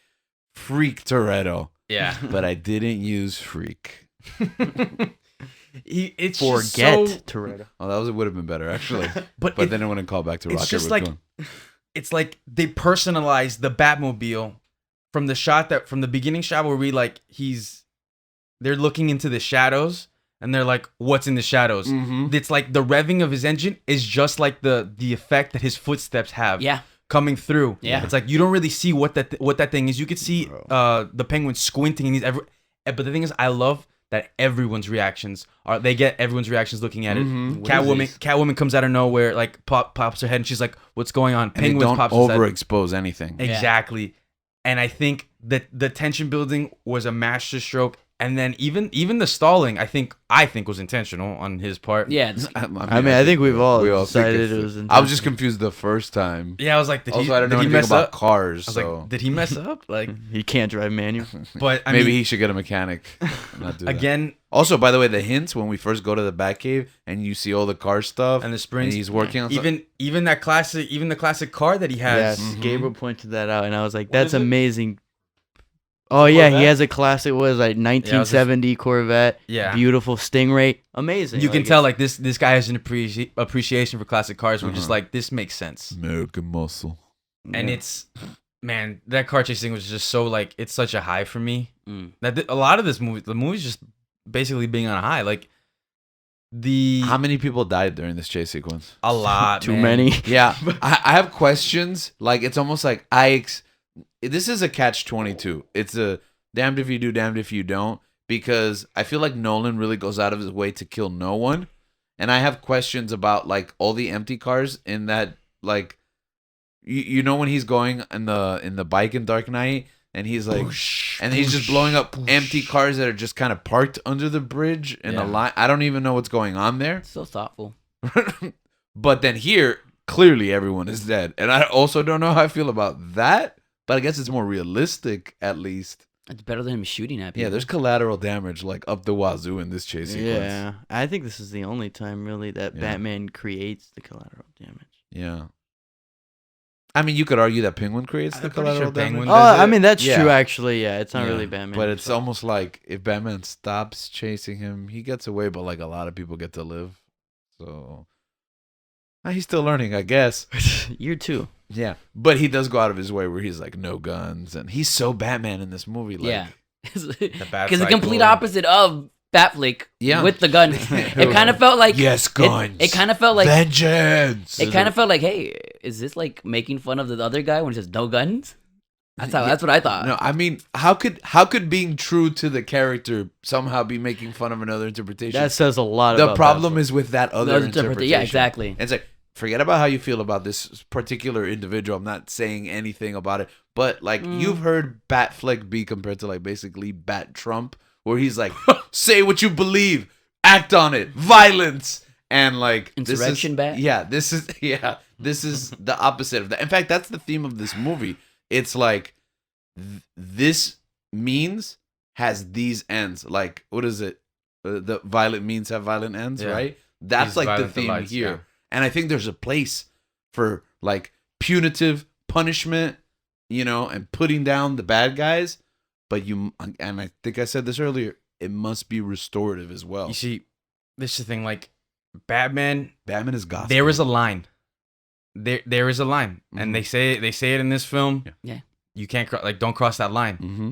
freak Toretto. Yeah. But I didn't use freak. It's Forget just so, Toretto. Oh, that would have been better, actually. but But then it wouldn't call back to it's Rocket just Raccoon. it's like they personalized the Batmobile from the beginning shot where they're looking into the shadows and they're like, what's in the shadows? Mhm. It's like the revving of his engine is just like the effect that his footsteps have Yeah. coming through. Yeah. It's like you don't really see what that thing is. You could see the Penguin squinting and but the thing is, I love that everyone's reactions looking at it. Mhm. Catwoman comes out of nowhere, like pops her head and she's like, what's going on? And they Penguin don't pops his head. overexpose anything. Exactly. And I think that the tension building was a masterstroke. And then even the stalling, I think was intentional on his part. Yeah. I think we've all decided it was I was just confused the first time. Yeah, I was like, Also, I don't know anything mess about up? cars, I was so like, did he mess up? Like, He can't drive manual. but I maybe mean, he should get a mechanic. And not do that. again, Also, by the way, the hints when we first go to the Batcave and you see all the car stuff and the springs, and he's working on stuff. even the classic car that he has. Yes, Mhm. Gabriel pointed that out, and I was like, What "That's is it? amazing." Oh yeah, he Corvette? has a classic. What is it, like 1970 Corvette? Yeah. Beautiful Stingray, amazing. You can Like, tell like this guy has an appreciation for classic cars. We're just Uh-huh. like, this makes sense. American muscle. And yeah. it's, man, that car chasing was just so like, it's such a high for me. Mm. That a lot of the movie's just basically being on a high. Like How many people died during this chase sequence? a lot, too man. many. Yeah, I have questions. Like, it's almost like this is a catch-22. It's a damned if you do, damned if you don't, because I feel like Nolan really goes out of his way to kill no one. And I have questions about like all the empty cars in that, like, you know when he's going in the bike in Dark Knight and he's like and he's just blowing up empty cars that are just kind of parked under the bridge in Yeah. a line. I don't even know what's going on there. So thoughtful. But then here, clearly everyone is dead. And I also don't know how I feel about that, but I guess it's more realistic at least. It's better than him shooting at people. Yeah, there's collateral damage like up the wazoo in this chase sequence. Yeah, I think this is the only time really that Yeah. Batman creates the collateral damage. Yeah. I mean, you could argue that Penguin creates I'm the pretty collateral sure damage. Penguin Oh, does I it. mean that's Yeah. true actually. Yeah, it's not Yeah. really Batman. But it's almost like if Batman stops chasing him, he gets away, but like a lot of people get to live. So he's still learning, I guess. Year 2. Yeah. But he does go out of his way where he's like no guns, and he's so Batman in this movie. Like, yeah. The bad Because the complete cycle. opposite of Batflick Yeah. with the gun. It kind of felt like Yes, guns. It kind of felt like vengeance. it kind of felt like, hey, is this like making fun of the other guy when he says no guns? That's what I thought. No, I mean, how could being true to the character somehow be making fun of another interpretation? That says a lot. The about problem Batflick. is with that other interpretation. Yeah, exactly. And it's like, forget about how you feel about this particular individual. I'm not saying anything about it, but like you've heard Batflick be compared to like basically Bat Trump, where he's like, say what you believe, act on it, violence, and like Insurrection Bat. Yeah, this is the opposite of that. In fact, that's the theme of this movie. It's like this means has these ends. Like, what is it? The violent means have violent ends, Yeah. right? That's These like the violent theme delights, here. yeah. And I think there's a place for like punitive punishment, and putting down the bad guys. But and I think I said this earlier, it must be restorative as well. You see, this is the thing. Like Batman, Batman is gospel. there is a line. There is a line, Mhm. and they say it in this film. Yeah. You can't don't cross that line Mm-hmm.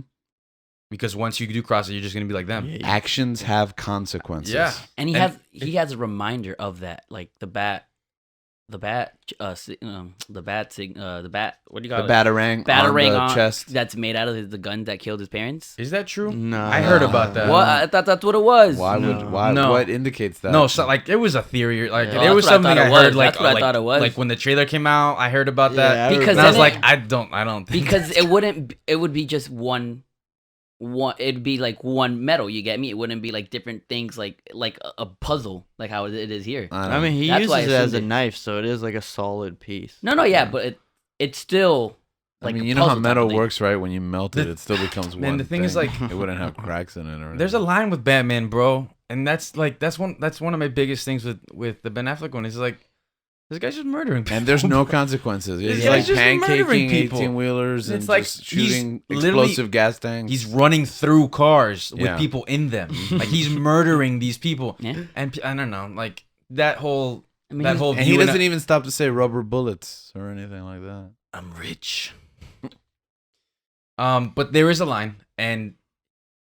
because once you do cross it, you're just gonna be like them. Yeah, Actions have consequences. Yeah. And And he has a reminder of that, like the bat, what do you call The it? batarang, Batarang on the chest. that's made out of the gun that killed his parents. Is that true? No, I heard about that. What? I thought that's what it was. Why No. would why? No. What indicates that? No, so like it was a theory. Like Yeah. there Oh, was that's what I something thought I it was. heard. Like That's what I like, thought it was. Like when the trailer came out, I heard about that. Yeah, I Because And I was then like, I don't think Because it wouldn't. It would be just one. It'd be like one metal. You get me? It wouldn't be like different things, like a puzzle, like how it is here. I mean, he That's why I uses it as a assumed it. knife, so it is like a solid piece. No, yeah, but it's still like. I mean, a you know how puzzle type metal of thing. works, right? When you melt it, The- it still becomes one. Man, the thing is, like- it wouldn't have cracks in it, or there's a anything. line with Batman, bro, and that's one of my biggest things with the Ben Affleck one. Is like this guy's just murdering people. And there's no consequences. This He's guy's like just murdering pancaking people. 18-wheelers and It's like just he's shooting literally- explosive gas tanks. He's running through cars with Yeah. people in them. Like he's murdering these people. Yeah. And I don't know, like that whole I mean, that he's- whole and he view. doesn't even stop to say rubber bullets or anything like that. I'm rich. But there is a line, and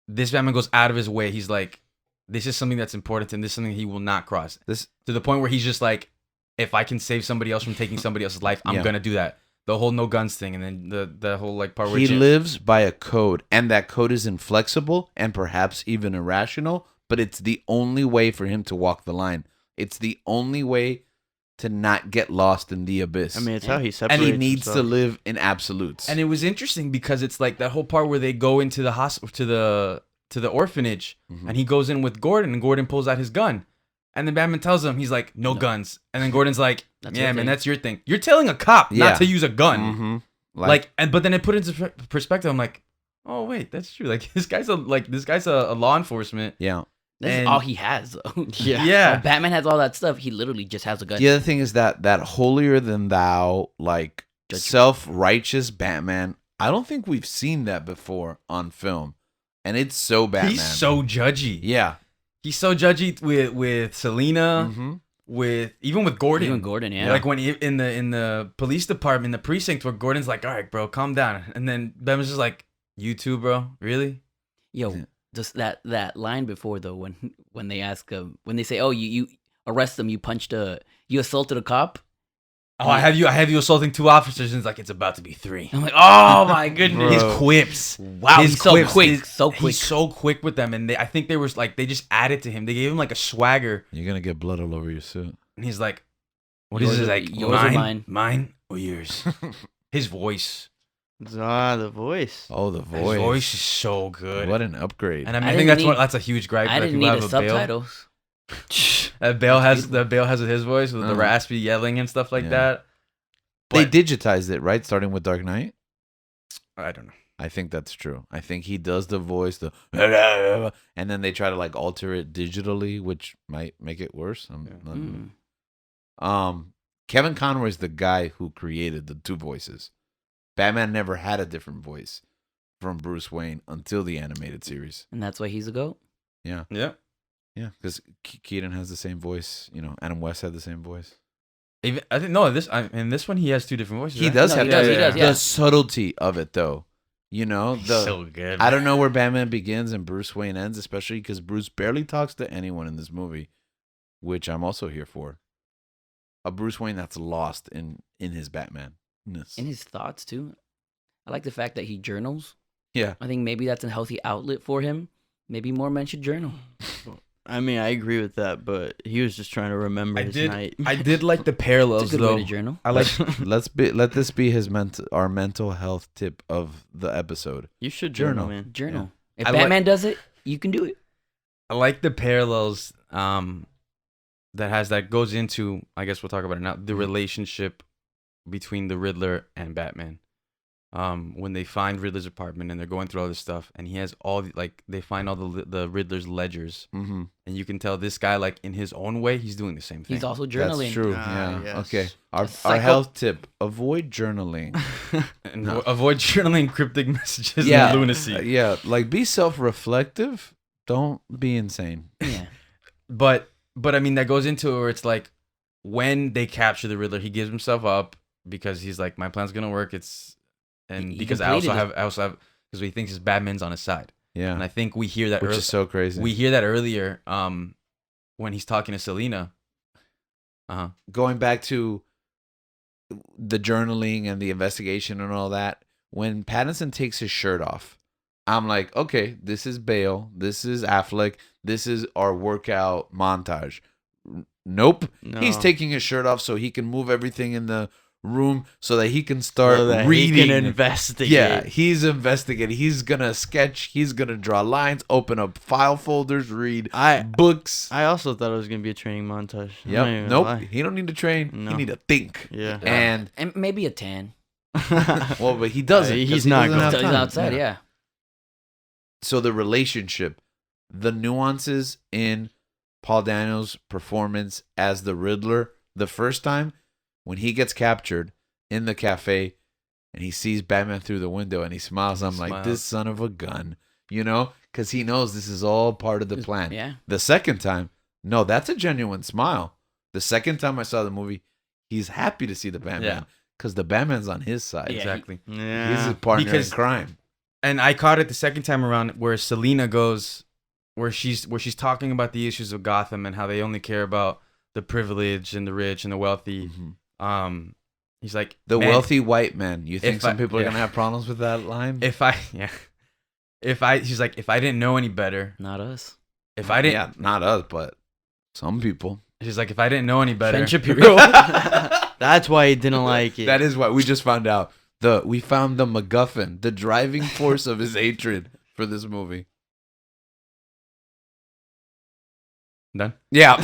this Batman goes out of his way. He's like, this is something that's important, and this is something he will not cross. This To the point where he's just like, if I can save somebody else from taking somebody else's life, I'm Yeah. gonna do that. The whole no guns thing, and then the whole like part where he Jim- lives by a code, and that code is inflexible and perhaps even irrational, but it's the only way for him to walk the line. It's the only way to not get lost in the abyss. I mean, it's Yeah. how he separates. and he needs to himself. live in absolutes. And it was interesting because it's like that whole part where they go into the hospital to the orphanage, Mhm. and he goes in with Gordon, and Gordon pulls out his gun, and then Batman tells him, he's like, no guns, and then Gordon's like, That's yeah, your man, thing. that's your thing. You're telling a cop Yeah. not to use a gun, Mhm. but then it put into perspective. I'm like, oh wait, that's true. Like this guy's a law enforcement. yeah. This is and- all he has, though. Yeah. When Batman has all that stuff. He literally just has a gun. The other thing is that holier than thou, like Judge- self-righteous Batman. I don't think we've seen that before on film, and it's so Batman. He's so judgy. yeah. He's so judgy with Selena, Mhm. even with Gordon. Even Gordon, yeah. Like when in the police department, the precinct, where Gordon's like, all right, bro, calm down, and then Batman's just like, you too, bro, really? Yo, Yeah. just that line before though, when they ask him, when they say, "Oh, you arrest them, you assaulted a cop." Oh, I have you assaulting 2 officers, and it's like it's about to be 3. I'm like, oh my goodness, his Bro. quips. Wow, His he's so quips, quick, his- so quick. He's so quick with them, and I think they was like they just added to him. They gave him like a swagger, You're gonna get blood all over your suit. and he's like, what is Yours this? or- Like yours or mine, mine or yours? His voice. The voice. Oh, the His voice. voice is so good. What an upgrade. And I mean, I I think didn't that's a huge gripe. I like, didn't people need have a Bale. subtitles. That Bale has his voice with the Uh-huh. raspy yelling and stuff like Yeah. that. They But- digitized it, right? Starting with Dark Knight. I don't know. I think that's true. I think he does the voice, and then they try to like alter it digitally, which might make it worse. Kevin Conroy is the guy who created the 2 voices. Batman never had a different voice from Bruce Wayne until the animated series. And that's why he's a goat. Yeah. Yeah, because Keaton has the same voice. Adam West had the same voice. Even I think no. In this one he has 2 different voices. He right? does No, have he does, that. he does, The yeah. subtlety of it, though, You know, So good. I don't know where Batman begins and Bruce Wayne ends, especially because Bruce barely talks to anyone in this movie, which I'm also here for. A Bruce Wayne that's lost in his Batman-ness. In his thoughts too. I like the fact that he journals. Yeah. I think maybe that's a healthy outlet for him. Maybe more men should journal. I mean, I agree with that, but he was just trying to remember his night. I did like the parallels It's a good though. way to journal. I like Let this be our mental health tip of the episode. You should journal, Journal. man. Journal. I If like- Batman does it, you can do it. I like the parallels that goes into, I guess we'll talk about it now, the relationship between the Riddler and Batman. When they find Riddler's apartment and they're going through all this stuff, and he has all they find all the Riddler's ledgers, Mm-hmm. and you can tell this guy, like in his own way, he's doing the same thing. He's also journaling. That's true. Ah, yeah. yes. Okay. Our Psycho- health tip: avoid journaling. And No. avoid journaling cryptic messages Yeah. and lunacy. Yeah. Like, be self-reflective. Don't be insane. Yeah. But I mean, that goes into where it's like when they capture the Riddler, he gives himself up because he's like, my plan's gonna work. He Because completed I also have because he thinks his Batman's on his side, Yeah. and I think we hear that Which is so crazy. we hear that earlier when he's talking to Selena. Going back to the journaling and the investigation and all that, when Pattinson takes his shirt off, I'm like, okay, this is Bale, this is Affleck, this is our workout montage. Nope. No. He's taking his shirt off so he can move everything in the room so that he can start So that he reading. can investigate. Yeah, he's investigating. He's gonna sketch. He's gonna draw lines, open up file folders, read books. I also thought it was gonna be a training montage. I'm not Yep. even Nope. gonna lie. He don't need to train. No. He need to think. Yeah. And And maybe a tan. well, but he doesn't. 'cause He's he not doesn't going have So he's time. outside, yeah. So the relationship, the nuances in Paul Daniels' performance as the Riddler, the first time when he gets captured in the cafe and he sees Batman through the window and he smiles, I'm like, this son of a gun, you know, because he knows this is all part of the plan. Yeah. The second time, no, that's a genuine smile. The second time I saw the movie, he's happy to see the Batman Yeah. because the Batman's on his side. Yeah, Exactly. He's Yeah. his partner Because- in crime. And I caught it the second time around where Selena goes, where she's talking about the issues of Gotham and how they only care about the privileged and the rich and the wealthy. Mhm. He's like, The "Man, wealthy white man. You think if some I- people are yeah. gonna have problems with that line? She's like, if I didn't know any better, Not us. if I didn't, yeah, not us, but some people. she's like, if I didn't know any better, Ben Shapiro. That's why he didn't like it. That is what we just found out. We found the MacGuffin, the driving force of his hatred for this movie. done. Yeah,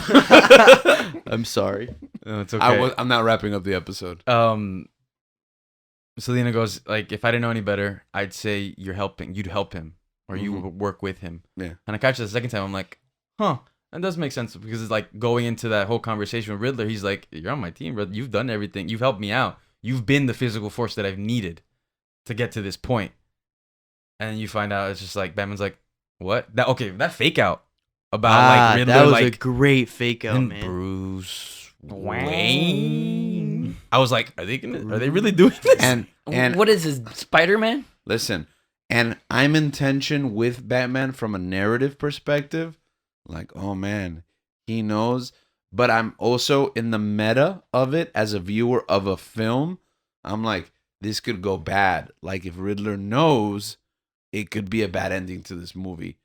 I'm sorry. No, it's okay. I'm not wrapping up the episode. Selena goes like, if I didn't know any better, I'd say you'd help him, or you Mhm. would work with him. Yeah. And I catch it the second time. I'm like, huh, that does make sense because it's like going into that whole conversation with Riddler. He's like, you're on my team, brother. You've done everything. You've helped me out. You've been the physical force that I've needed to get to this point. And you find out it's just like Batman's like, what? That fake out about like Riddler, that was like a great fake out, and man. Bruce Wayne. I was like, are they really doing this? And What is this, Spider-Man? listen, and I'm in tension with Batman from a narrative perspective. Like, oh man, he knows. But I'm also in the meta of it as a viewer of a film. I'm like, this could go bad. Like, if Riddler knows, it could be a bad ending to this movie.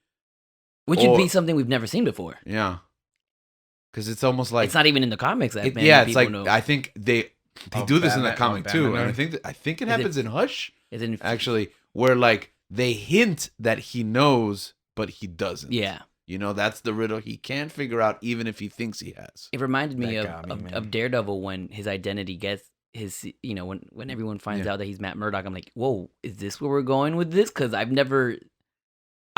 Which would Or- be something we've never seen before. Yeah. Because it's almost like... It's not even in the comics that many yeah, it's people like, know. I think they Oh, do this in the Batman- comic oh, too. Batman. And I think it Is it- happens in Hush, Is it in, actually, where like they hint that he knows, but he doesn't. yeah. You know, that's the riddle he can't figure out even if he thinks he has. It reminded me That of, got me, of, man. of Daredevil when his identity gets his, when everyone finds Yeah. out that he's Matt Murdock. I'm like, whoa, is this where we're going with this? Because I've never,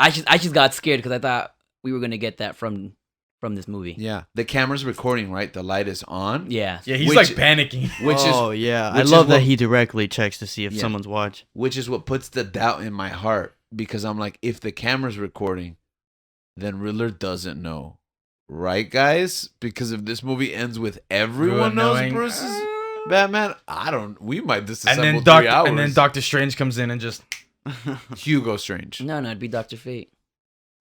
I just got scared because I thought we were gonna get that from this movie. Yeah. The camera's recording, right? The light is on. Yeah. Yeah, he's Which- like panicking. Which oh, is yeah. I which is love that what- he directly checks to see if Yeah. someone's watching. what puts the doubt in my heart, because I'm like, if the camera's recording, then Riddler doesn't know. Right, guys? Because if this movie ends with everyone knows knowing. Bruce's Batman, we might disassemble And then 3 hours. Doctor Strange comes in and just Hugo Strange. No, it'd be Dr. Fate.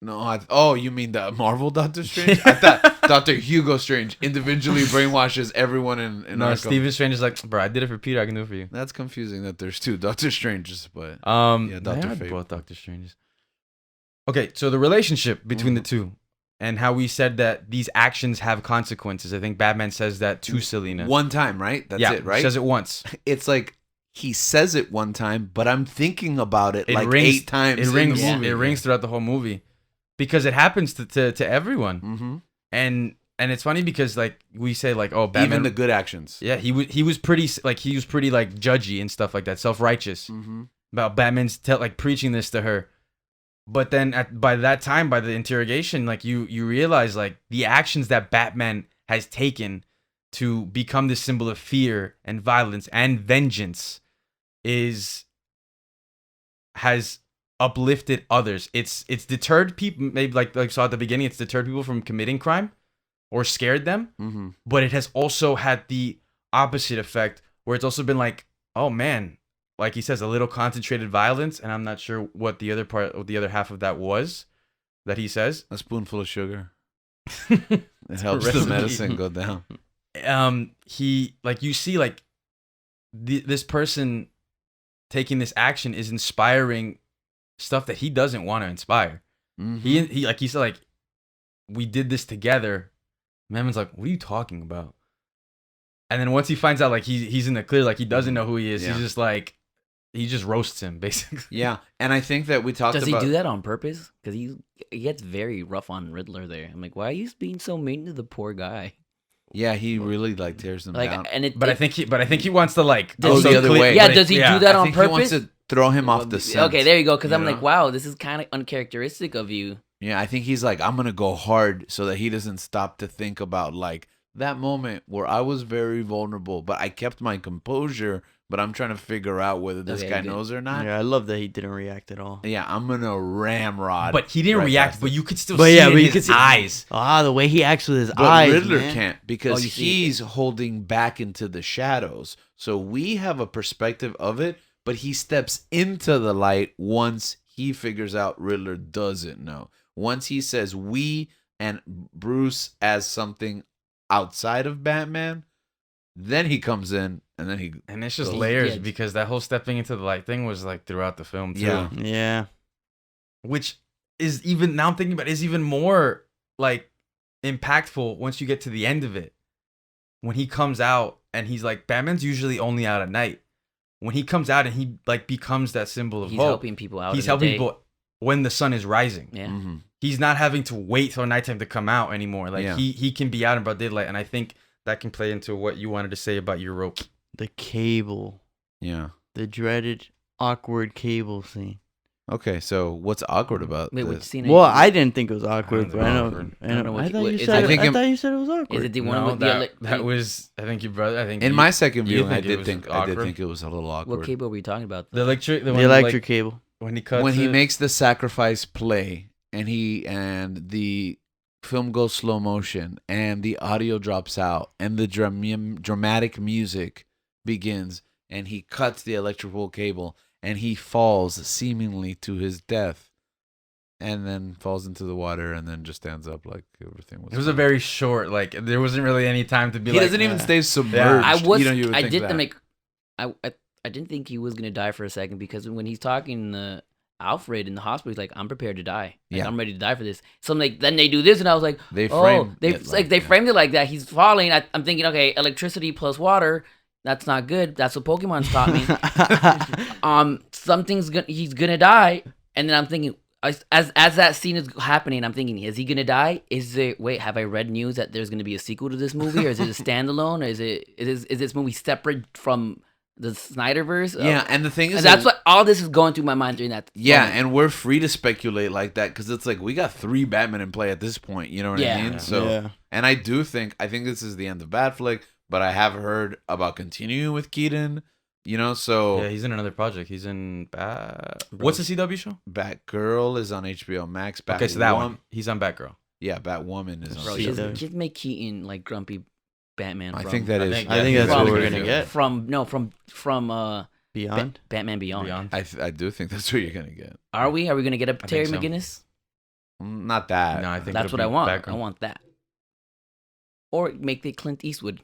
No, you mean the Marvel Doctor Strange? I thought Dr. Hugo Strange individually brainwashes everyone in No, Arkham. Stephen Strange is like, bro, I did it for Peter. I can do it for you. That's confusing that there's two Doctor Stranges, but Yeah, Dr. they are Fate. both Doctor Stranges. Okay, so the relationship between the two, and how we said that these actions have consequences. I think Batman says that to Selina. One time, right? That's it, right? He says it once. It's like he says it one time, but I'm thinking about it, It like rings- 8 times. It in rings. the movie. It rings throughout the whole movie, because it happens to everyone. Mm-hmm. And it's funny because like we say like, oh, Batman. Even the good actions. Yeah, he was pretty like judgy and stuff like that, self-righteous Mm-hmm. about Batman's preaching this to her. But then by that time, by the interrogation, like you realize like the actions that Batman has taken to become this symbol of fear and violence and vengeance has uplifted others. It's deterred people, maybe like saw at the beginning, it's deterred people from committing crime or scared them. Mm-hmm. But it has also had the opposite effect, where it's also been like, oh man, like he says, a little concentrated violence, and I'm not sure what the other half of that was that he says. A spoonful of sugar. It helps the recipe. medicine go down. He like you see like this person taking this action is inspiring stuff that he doesn't want to inspire. Mm-hmm. He like he said like, we did this together. Batman's like, what are you talking about? And then once he finds out like he's in the clear, like he doesn't know who he is, Yeah. he's just like, he just roasts him basically. Yeah, and I think that we talked Does about. he do that on purpose? Because he gets very rough on Riddler there. I'm like, why are you being so mean to the poor guy? Yeah, he really like tears them Like, down. and it. But I think he wants to like Does he- the other way. Yeah, but does he yeah. do that I on think purpose? he wants to throw him off the scent. Okay, there you go. Because I'm you like, know? wow, this is kind of uncharacteristic of you. Yeah, I think he's like, I'm gonna go hard so that he doesn't stop to think about like that moment where I was very vulnerable, but I kept my composure. But I'm trying to figure out whether this Okay, guy good. knows or not. Yeah, I love that he didn't react at all. Yeah, I'm gonna ramrod. But he didn't right react, past but it. you could still But see yeah, it in but you his could see- eyes. Ah, the way he acts with his But eyes, Riddler man. can't because you see it. he's holding back into the shadows. So we have a perspective of it, but he steps into the light once he figures out Riddler doesn't know. Once he says we and Bruce as something outside of Batman, then he comes in and then he And it's just So- layers, Yeah. because that whole stepping into the light thing was like throughout the film too. Yeah. Yeah. Which is even, now I'm thinking about it, is even more like impactful once you get to the end of it. When he comes out and he's like, Batman's usually only out at night. When he comes out and he like becomes that symbol of He's hope, helping people out. he's in the helping day. people when the sun is rising. Yeah. Mhm. He's not having to wait till nighttime to come out anymore. Like Yeah. he can be out in broad daylight, and I think that can play into what you wanted to say about your rope. The cable. Yeah. The dreaded, awkward cable scene. Okay, so what's awkward about Wait, this? which scene? Well, I didn't think it was awkward, think but I it was know. awkward. I I don't know know. what- I thought what- you is said. it- I think I it- thought you said it was awkward. Is it the one No, with that was, I think you brother. I think In you- my second you viewing, I think it did was think awkward? it was a little awkward. What cable were you talking about? the electric, the one, electric like, cable. when he cuts When he it. makes the sacrifice play and the film goes slow motion and the audio drops out and the dramatic music begins and he cuts the electrical cable and he falls seemingly to his death and then falls into the water and then just stands up like everything was It was a fine. very short, like there wasn't really any time to be He like. doesn't even "Ah." stay submerged. I was. You know, you would I think did that. make. I didn't think he was gonna die for a second, because when he's talking to Alfred in the hospital, he's like, "I'm prepared to die. Like, Yeah. I'm ready to die for this." So I'm like, then they do this, and I was like, They "Oh, framed they it like they that. framed it like that. He's falling." I'm thinking, okay, electricity plus water. That's not good. That's what Pokemon's taught me. He's gonna die, and then I'm thinking, as that scene is happening, I'm thinking, is he gonna die? Have I read news that there's gonna be a sequel to this movie, or is it a standalone, or is this movie separate from the Snyderverse? Yeah, and the thing is, and that's what all this is going through my mind during that. yeah, moment. and we're free to speculate like that because it's like we got 3 Batman in play at this point. You know what I Yeah. mean? Yeah. So, Yeah. and I think this is the end of Batflick, but I have heard about continuing with Keaton. You know, so Yeah, he's in another project. He's in what's the CW show? Batgirl is on HBO Max. Okay, so that one. He's on Batgirl. Yeah, Batwoman is on. Bro, See, CW. just make Keaton like grumpy Batman. I from- think that I is. think- I think that's what what we're we're gonna get. from Beyond. Batman Beyond. I do think that's what you're gonna get. Are we? Are we gonna get a Terry think so. McGinnis? Not that. No, I think That's it'll what I be want. background. I want that. Or make the Clint Eastwood.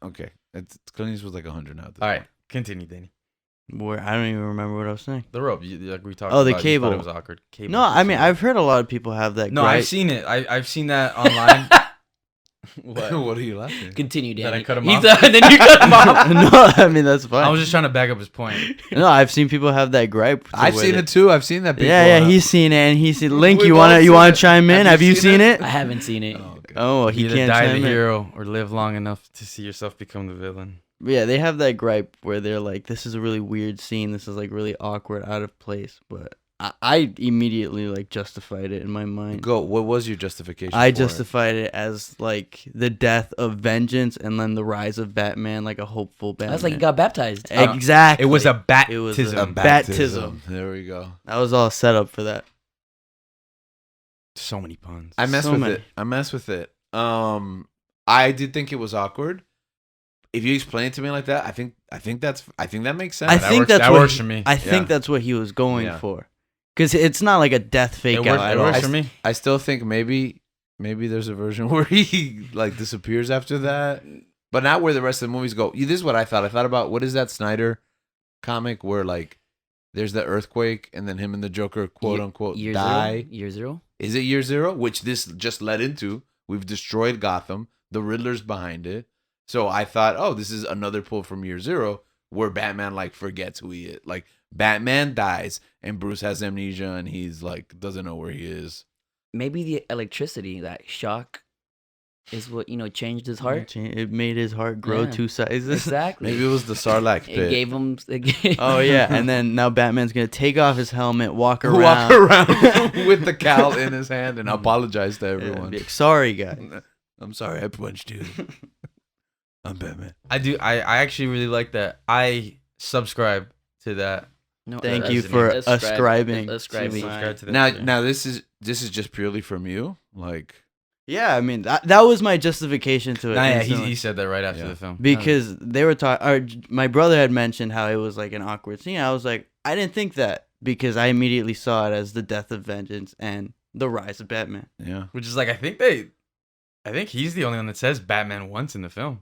Okay, it's Clint Eastwood's like 100 now. at this All right, point. continue, Danny. Where I don't even remember what I was saying. The rope, like we talked. Oh, the about, you thought cable. It was awkward. Cable. No, I mean I've heard a lot of people have that. No, gripe. I've seen it. I've seen that online. What? What are you laughing? Continue, Danny. That I cut him He off? thought- then you cut him off. No, I mean that's fine. I was just trying to back up his point. No, I've seen people have that gripe. I've seen it too. I've seen that. People Yeah, have. he's seen it, and he's seen. Link, We've you all wanna seen it. chime in? Have you seen it? I haven't seen it. Oh, okay. Oh, he Either can't die chime the in. hero or live long enough to see yourself become the villain. Yeah, they have that gripe where they're like, "This is a really weird scene. This is like really awkward, out of place." But I immediately like justified it in my mind. Go. What was your justification? I for it? justified it as like the death of vengeance and then the rise of Batman, like a hopeful Batman. That's like he got baptized. exactly. It was a It baptism. was a Baptism. There we go. That was all set up for that. So many puns. I mess So with many. it. I mess with it. I did think it was awkward. If you explain it to me like that, I think that makes sense. I That think works- that's that what works for me. I think Yeah. that's what he was going Yeah. for, because it's not like a death fake It out works, at it all. works for me. I still think maybe there's a version where he like disappears after that, but not where the rest of the movies go. This is what I thought. I thought about what is that Snyder comic where like there's the earthquake and then him and the Joker quote unquote Year die. zero. Year zero. Is it year zero? Which this just led into. We've destroyed Gotham. The Riddler's behind it. So I thought, oh, this is another pull from year zero where Batman like forgets who he is. Like Batman dies and Bruce has amnesia and he's like doesn't know where he is. Maybe the electricity, that shock, is what changed his heart. It made his heart grow Yeah. 2 sizes. Exactly. Maybe it was the Sarlacc It pit. gave him. Oh yeah, and then now Batman's gonna take off his helmet, walk around, Walk around with the cowl in his hand and apologize to Yeah, everyone. be like, sorry, guys. I'm sorry, I punched you. I'm Batman. I do. I actually really like that. I subscribe to that. No, Thank that's- you for ascribe- ascribing. ascribing. to my- Subscribe to that. Now, yeah. now this is just purely from you. Like, Yeah, I mean that was my justification to it. Nah, yeah, instantly. he said that right after Yeah. the film. Because they were talking. My brother had mentioned how it was like an awkward scene. I was like, I didn't think that because I immediately saw it as the death of vengeance and the rise of Batman. yeah, Which is like, I think he's the only one that says Batman once in the film.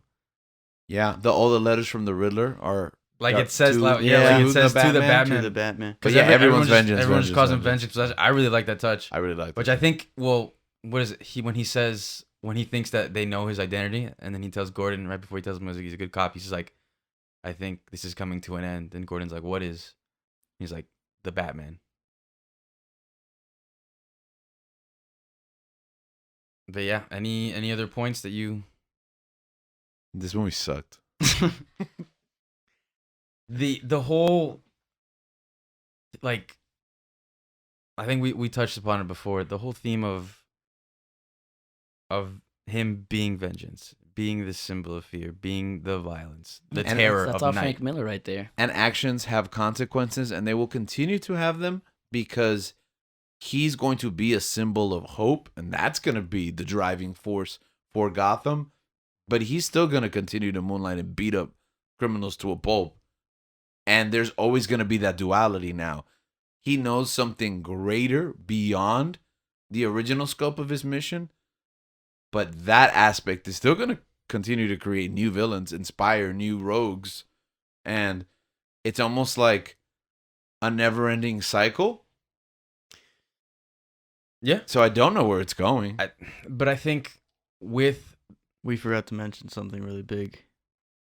yeah. All the letters from the Riddler are Like Yeah, it says, to- like yeah, it says to the To Batman. the Batman. But Because yeah, everyone's vengeance, Everyone just calls him vengeance. vengeance. I really like that touch. I really like. Which I think, well, what is it? When he thinks that they know his identity, and then he tells Gordon right before he tells him he's a good cop. He's just like, I think this is coming to an end. And Gordon's like, what is? He's like, the Batman. But yeah, any other points that you? This movie sucked. The whole, like, I think we touched upon it before. The whole theme of him being vengeance, being the symbol of fear, being the violence, the And terror That's of all night. Frank Miller right there. And actions have consequences, and they will continue to have them because he's going to be a symbol of hope, and that's going to be the driving force for Gotham. But he's still going to continue to moonlight and beat up criminals to a pulp. And there's always going to be that duality now. He knows something greater beyond the original scope of his mission, but that aspect is still going to continue to create new villains, inspire new rogues, and it's almost like a never-ending cycle. Yeah, So I don't know where it's going. but I think with We forgot to mention something really big.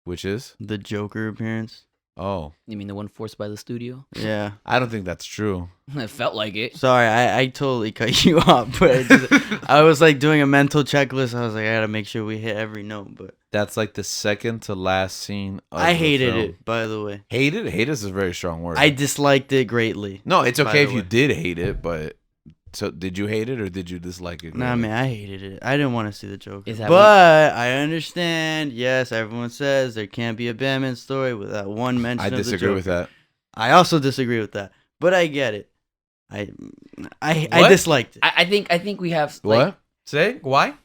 Which is? The Joker appearance. Oh, You mean the one forced by the studio? Yeah. I don't think that's true. It felt like it. Sorry, I totally cut you off, but I was like doing a mental checklist. I was like, I gotta make sure we hit every note. But That's like the second to last scene of I the hated film. it, by the way. Hated? Hate is a very strong word. I disliked it greatly. No, it's by okay the if you way. did hate it, but so did you hate it or did you dislike it? Nah, greatly? man, I hated it. I didn't want to see the Joker. Is that But I understand. Yes, everyone says there can't be a Batman story without one mention I of the disagree Joker. with that. I also disagree with that, but I get it. I What? disliked it. I think we have What? like, say why?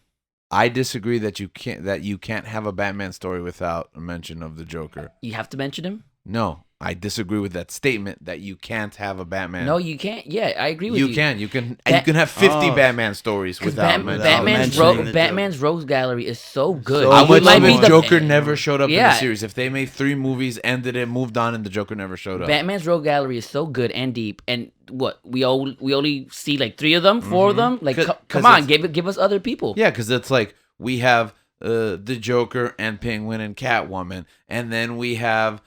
I disagree that you can't have a Batman story without a mention of the Joker. you have to mention him. No, I disagree with that statement that you can't have a Batman. No, you can't. Yeah, I agree with you. You can. You can Bat- have 50 Oh. Batman stories Because without mentioning mentioning the Batman's Rogues Gallery is so good. So I much would love more. if Joker never showed up in Yeah. the series. If they made 3 movies, ended it, moved on, and the Joker never showed up. Batman's Rogue Gallery is so good and deep, and what we only see like 3 of them, 4 of them. Like, 'Cause come on, it's- give us other people. Yeah, because it's like we have the Joker and Penguin and Catwoman, and then we have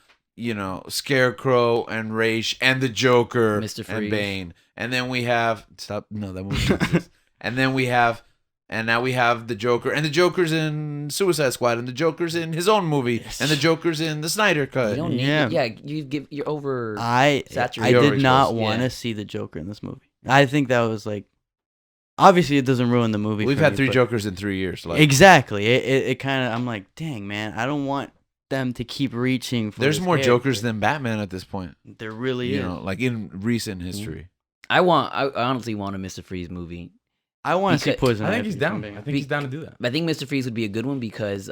Scarecrow and Raish and the Joker Mr. and Freeze. Bane, and then we have that movie doesn't exist. And then now we have the Joker, and the Joker's in Suicide Squad, and the Joker's in his own movie, and the Joker's in the Snyder You Cut. don't need. Yeah. You're over. I Saturated. did not Overexposed, want to yeah. see the Joker in this movie. I think that was like, obviously it doesn't ruin the movie. We've for had me, 3 but- Jokers in 3 years. Like, Exactly. It kind of, I'm like, dang man, I don't want them to keep reaching for. there's this more character. Jokers than Batman at this point. There really is. Like in recent history. I honestly want a Mr. Freeze movie. I want to see Because- Poison I think Ivy, he's if I'm down. being I think he's down to do that. I think Mr. Freeze would be a good one because,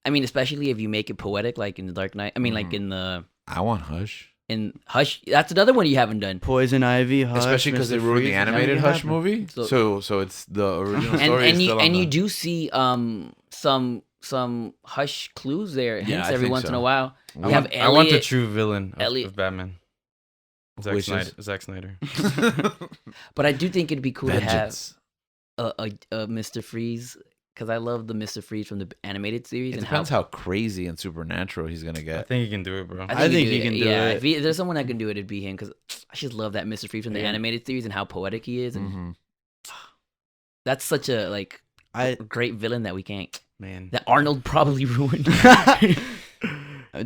especially if you make it poetic, like in the Dark Knight. Like I want Hush. in Hush. That's another one you haven't done. Poison Ivy, Hush, Especially because Mr. they ruined Freeze, the animated nothing Hush happened. movie. So- So it's the original And story. is you still on the- do see some Hush clues there, hints I every think once in so. a while. I You have I want the Elliot- true villain Elliot- of Batman. Zack Wishes. Snyder. But I do think it'd be cool to have Vengeance. a Mr. Freeze because I love the Mr. Freeze from the animated series. It and depends how crazy and supernatural he's gonna I get. think he can do it, bro. I think he can do yeah, it. if there's someone that can do it, it'd be him because I just love that Mr. Freeze from the Yeah. animated series and how poetic he is, and Mhm. that's such a I great villain that we can't. Man. That Arnold probably ruined.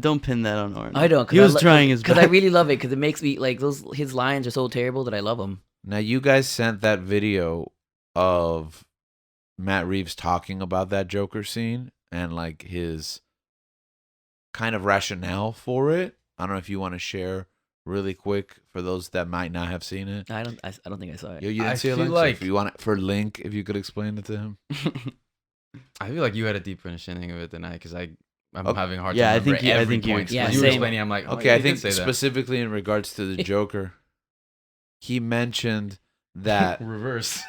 don't pin that on Arnold. I don't. He was trying his because best. I really love it because it makes me like his lines are so terrible that I love them. Now you guys sent that video of Matt Reeves talking about that Joker scene and like his kind of rationale for it. I don't know if you want to share really quick for those that might not have seen it. I don't think I saw it. You didn't I see it, feel Lex? like- if you want it for Link, if you could explain it to him. I feel like you had a deeper understanding of it than I, because I'm Okay. having a hard Yeah, I time. think you- I every think you point. explained you were it. explaining. I'm like, Okay, I you did think say that. specifically in regards to the Joker, he mentioned that. reverse.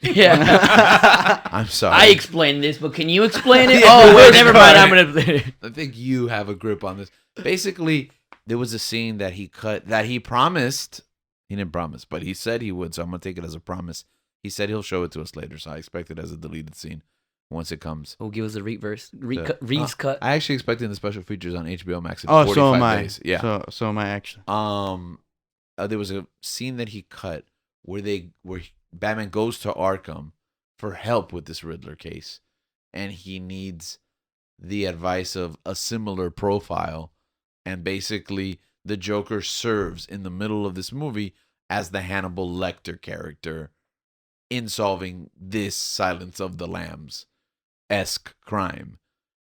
Yeah. I'm sorry. I explained this, but can you explain it? Yeah, Oh wait, reverse never mind. I'm card. gonna. I think you have a grip on this. Basically, there was a scene that he cut that he promised. He didn't promise, but he said he would. So I'm gonna take it as a promise. He said he'll show it to us later, so I expect it as a deleted scene once it comes. Who give us a reverse? So- Reeves cut. I actually expecting the special features on HBO Max in Oh, 45 so am I. days. Yeah. So am I actually. There was a scene that he cut where Batman goes to Arkham for help with this Riddler case, and he needs the advice of a similar profile, and basically the Joker serves in the middle of this movie as the Hannibal Lecter character in solving this Silence of the Lambs-esque crime.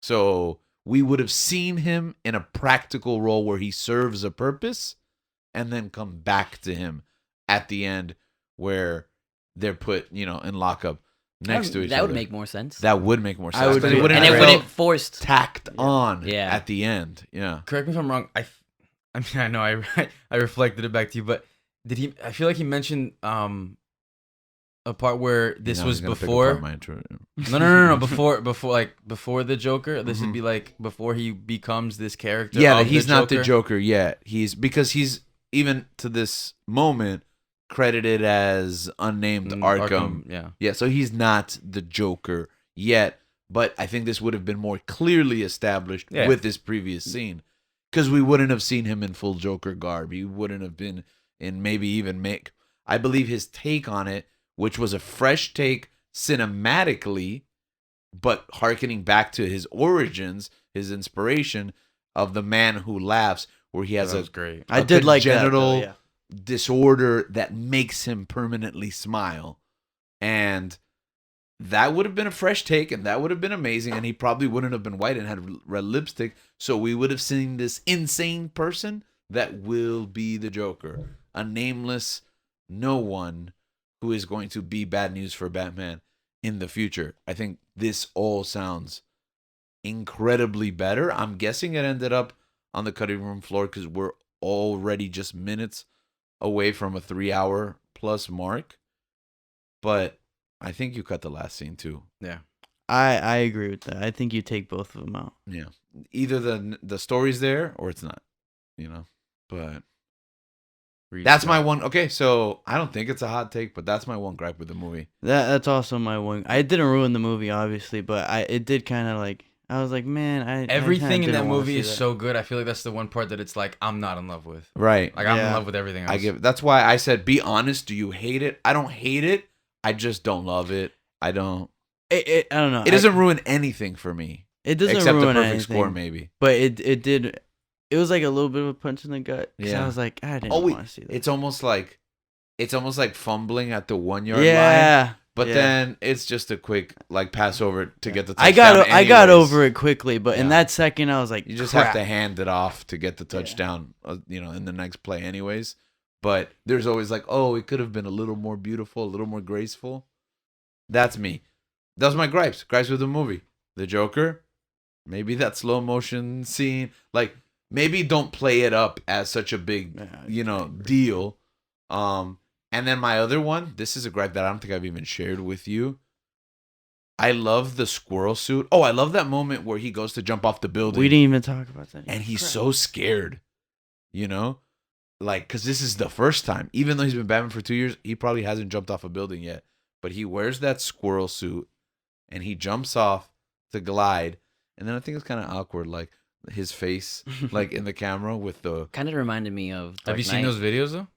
So we would have seen him in a practical role where he serves a purpose and then come back to him at the end where they're put, in lockup next to each other. That would make more sense. That would make more sense. I would But do it wouldn't and that. it have wouldn't felt forced. tacked on Yeah. at the end. Yeah. Correct me if I'm wrong. I mean, I know I reflected it back to you, but did he? I feel like he mentioned a part where this Now was he's gonna pick before. apart my intro. No. Before the Joker. This Mhm. would be like before he becomes this character. Yeah, of that he's the not the Joker. Joker yet. Because he's even to this moment credited as unnamed Arkham. Yeah. Yeah, so he's not the Joker yet, but I think this would have been more clearly established Yeah. with this previous scene, because we wouldn't have seen him in full Joker garb. He wouldn't have been in maybe even make. I believe his take on it, which was a fresh take cinematically, but hearkening back to his origins, his inspiration of the man who laughs, where he has that a was great. I a did like that. congenital Though, yeah. disorder that makes him permanently smile. And that would have been a fresh take, and that would have been amazing, and he probably wouldn't have been white and had red lipstick, so we would have seen this insane person that will be the Joker, a nameless no one who is going to be bad news for Batman in the future. I think this all sounds incredibly better. I'm guessing it ended up on the cutting room floor because we're already just minutes away from a 3 hour plus mark. But I think you cut the last scene too. Yeah. I agree with that. I think you take both of them out. Yeah. Either the story's there or it's not, But that's my one. Okay, so I don't think it's a hot take, but that's my one gripe with the movie. That's also my one. I didn't ruin the movie, obviously, but it did kind of like, I was like, man, Everything I in that didn't wanna movie see is that. so good. I feel like that's the one part that it's like I'm not in love with. Right. Like I'm in Yeah. love with everything else. That's why I said be honest. Do you hate it? I don't hate it. I just don't love it. I don't. I don't know. It doesn't ruin anything for me. It doesn't except ruin the perfect anything, score, maybe. but it did. It was like a little bit of a punch in the gut. Yeah. I was like, I didn't want to see that. It's almost like fumbling at the 1 yard line. Yeah. But yeah. then it's just a quick like pass over to get the I touchdown. I got anyways. over it quickly, but in Yeah. that second, I was like, You just crap. have to hand it off to get the touchdown, in the next play, anyways. But there's always like, oh, it could have been a little more beautiful, a little more graceful. That's me. That was my gripes. Gripes with the movie. The Joker. Maybe that slow motion scene. Like, maybe don't play it up as such a big, deal. And then my other one, this is a gripe that I don't think I've even shared with you. I love the squirrel suit. Oh, I love that moment where he goes to jump off the building. We didn't even talk about that. And he's so scared, Like, because this is the first time. Even though he's been Batman for 2 years, he probably hasn't jumped off a building yet. But he wears that squirrel suit, and he jumps off to glide. And then I think it's kind of awkward, like, his face, like, in the camera with the... Kind of reminded me of Dark Have you seen Knight. those videos though?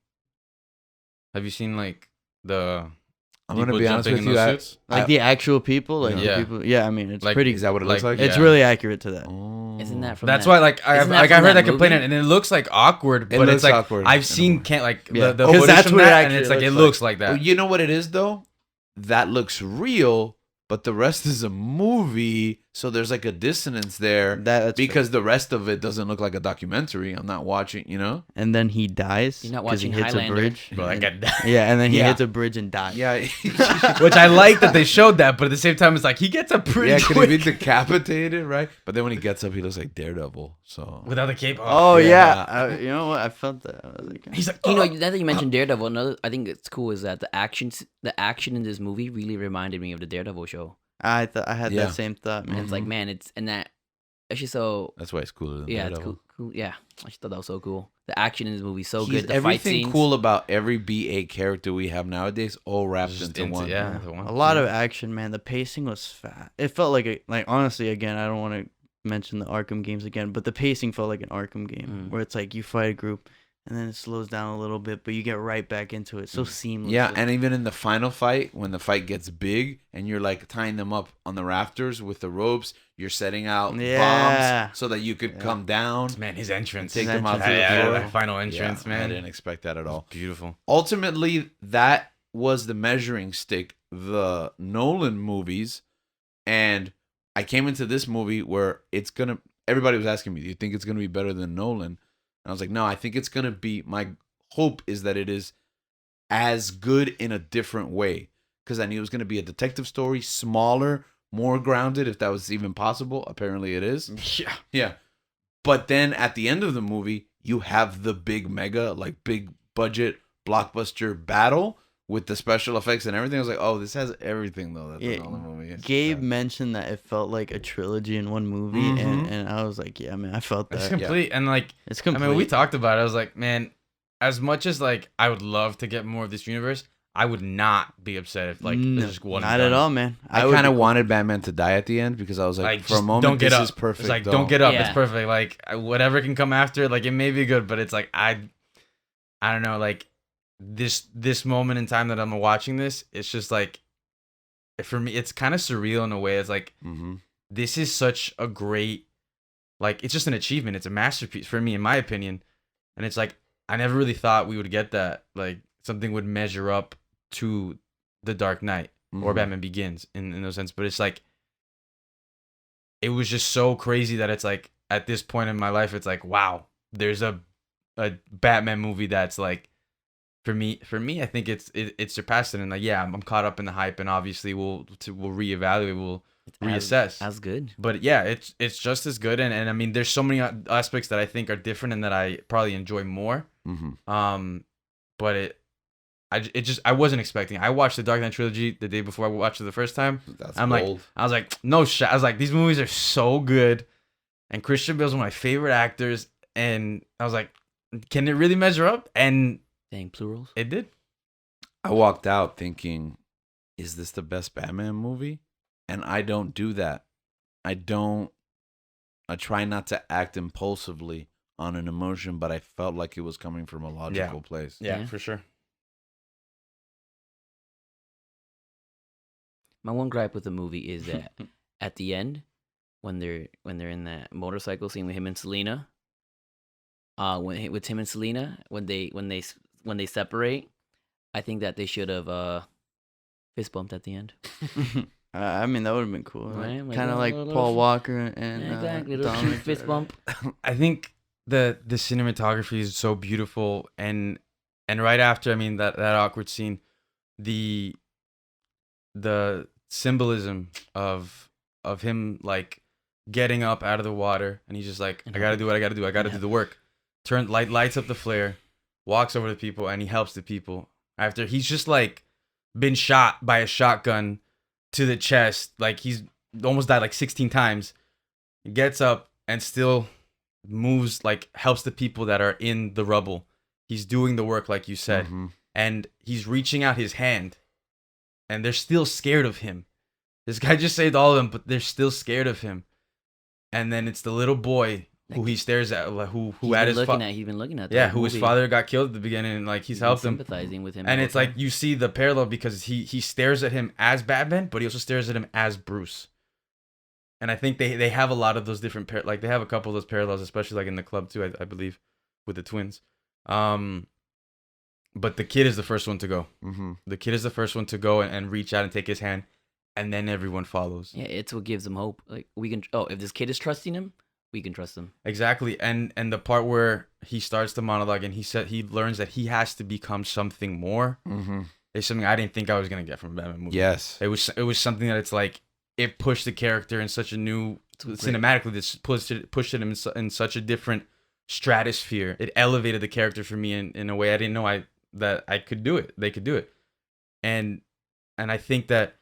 Have you seen like the? I'm going to people be honest jumping with in you. those suits? Like the actual people, like Yeah. the people. Yeah, I mean, it's Like, pretty. Is that what it looks like? It's yeah. really accurate to that. Oh. Isn't that from That's that? why, like, I Isn't that from heard that that complaint, movie? and it looks like awkward, It but looks it's like awkward in I've a seen way. can't like Yeah. the Because footage that's from what it that, and actually it's like it looks looks like Well, that. you know what it is, though? That looks real, but the rest is a movie, so there's like a dissonance there That's because the rest of it doesn't look like a documentary. I'm not watching, and then he dies. You're not 'cause he watching hits Highlander. a bridge. Bro, that guy- Yeah, and then he Yeah. hits a bridge and dies. Yeah. Which I like that they showed that, but at the same time, it's like he gets a pretty Yeah, could quick he be decapitated, right? But then when he gets up, he looks like Daredevil. So without the cape. Oh Yeah. yeah, you know what? I felt that. I was like, He's like, Now that you mentioned Daredevil, another I think it's cool is that the action in this movie really reminded me of the Daredevil show. I thought I had Yeah. that same thought, And man. it's like, Mhm. man, it's and that actually so that's why it's cooler than yeah, it's Daredevil. cool. Yeah, I just thought that was so cool. The action in this movie is so He's good. The fight everything scenes. cool about every BA character we have nowadays, all wrapped into one. Yeah, the one. A lot of action, man. The pacing was fat. It felt like honestly, again, I don't want to mention the Arkham games again, but the pacing felt like an Arkham game where it's like you fight a group and then it slows down a little bit, but you get right back into it so seamless. Yeah, and even in the final fight, when the fight gets big and you're like tying them up on the rafters with the ropes, you're setting out Yeah. bombs so that you could come down. Man, his entrance. Take His them out to entrance the Yeah, floor. that final entrance, Yeah, man. I didn't expect that at all. Beautiful. Ultimately, that was the measuring stick, the Nolan movies. And I came into this movie where everybody was asking me, do you think it's going to be better than Nolan? And I was like, no, I think it's going to be, my hope is that it is as good in a different way. Because I knew it was going to be a detective story, smaller, more grounded, if that was even possible. Apparently it is. Yeah. Yeah. But then at the end of the movie, you have the big mega, like big budget blockbuster battle with the special effects and everything. I was like, oh, this has everything though. That's Yeah, an Nolan movie. It's Gabe just mentioned that it felt like a trilogy in one movie, Mhm. and I was like, yeah, man, I felt It's that. complete. And like, It's I complete. mean, we talked about it. I was like, man, as much as like I would love to get more of this universe, I would not be upset if like No, there's just one. not and at done. all, man. I would kind of be- wanted Batman to die at the end because I was like, for a just moment, don't get this up. is perfect. It's like, though. don't get up. It's Yeah. perfect. Like whatever can come after, like it may be good, but it's like I don't know. Like this moment in time that I'm watching this, it's just like for me, it's kind of surreal in a way. It's like Mhm. this is such a great, like it's just an achievement. It's a masterpiece for me, in my opinion. And it's like I never really thought we would get that. Like something would measure up to The Dark Knight or Mhm. Batman Begins in those sense. But it's like it was just so crazy that it's like at this point in my life, it's like wow, there's a Batman movie that's like for me, I think it's surpassed it. And like, yeah, I'm caught up in the hype, and obviously we'll reevaluate, we'll reassess. As good. But yeah, it's just as good. And I mean, there's so many aspects that I think are different and that I probably enjoy more. But I wasn't expecting. I watched the Dark Knight trilogy the day before I watched it the first time. That's I'm bold. like, I was like, no shot. I was like, these movies are so good, and Christian Bale's one of my favorite actors, and I was like, can it really measure up? And Dang, plurals. it did. I walked out thinking, is this the best Batman movie? And I don't do that. I try not to act impulsively on an emotion, but I felt like it was coming from a logical place. Yeah, Yeah. for sure. My one gripe with the movie is that at the end, when they're in that motorcycle scene with him and Selena, with him and Selena, when they separate, I think that they should have fist bumped at the end. I mean, that would have been cool. Right? Like Kind of a like little- Paul Walker and Yeah, exactly. Little Dominic fist Toretto. bump. I think the cinematography is so beautiful, and right after, I mean, that awkward scene, the symbolism of him like getting up out of the water, and he's just like, I gotta do what I gotta do. I gotta do the work. Lights up the flare, walks over to the people, and he helps the people after he's just like been shot by a shotgun to the chest, like he's almost died like 16 times. He gets up and still moves, like helps the people that are in the rubble. He's doing the work, like you said, and he's reaching out his hand, and they're still scared of him. This guy just saved all of them, but they're still scared of him. And then it's the little boy who he stares at, who had his He's been looking at. yeah, who his father got killed at the beginning, and like he's helped him, sympathizing with him, and the it's whole like you see the parallel because he stares at him as Batman, but he also stares at him as Bruce. And I think they have a lot of those different like they have a couple of those parallels, especially like in the club too, I believe, with the twins. But the kid is the first one to go. The kid is the first one to go and reach out and take his hand, and then everyone follows. Yeah, it's what gives them hope. Like we can. Oh, if this kid is trusting him, we can trust him. Exactly. And the part where he starts the monologue and he learns that he has to become something more. It's something I didn't think I was gonna get from a Batman movie. Yes. It was something that it's like it pushed the character in such a new cinematically. This pushed it in such a different stratosphere. It elevated the character for me in a way I didn't know that I could do it. They could do it. And I think that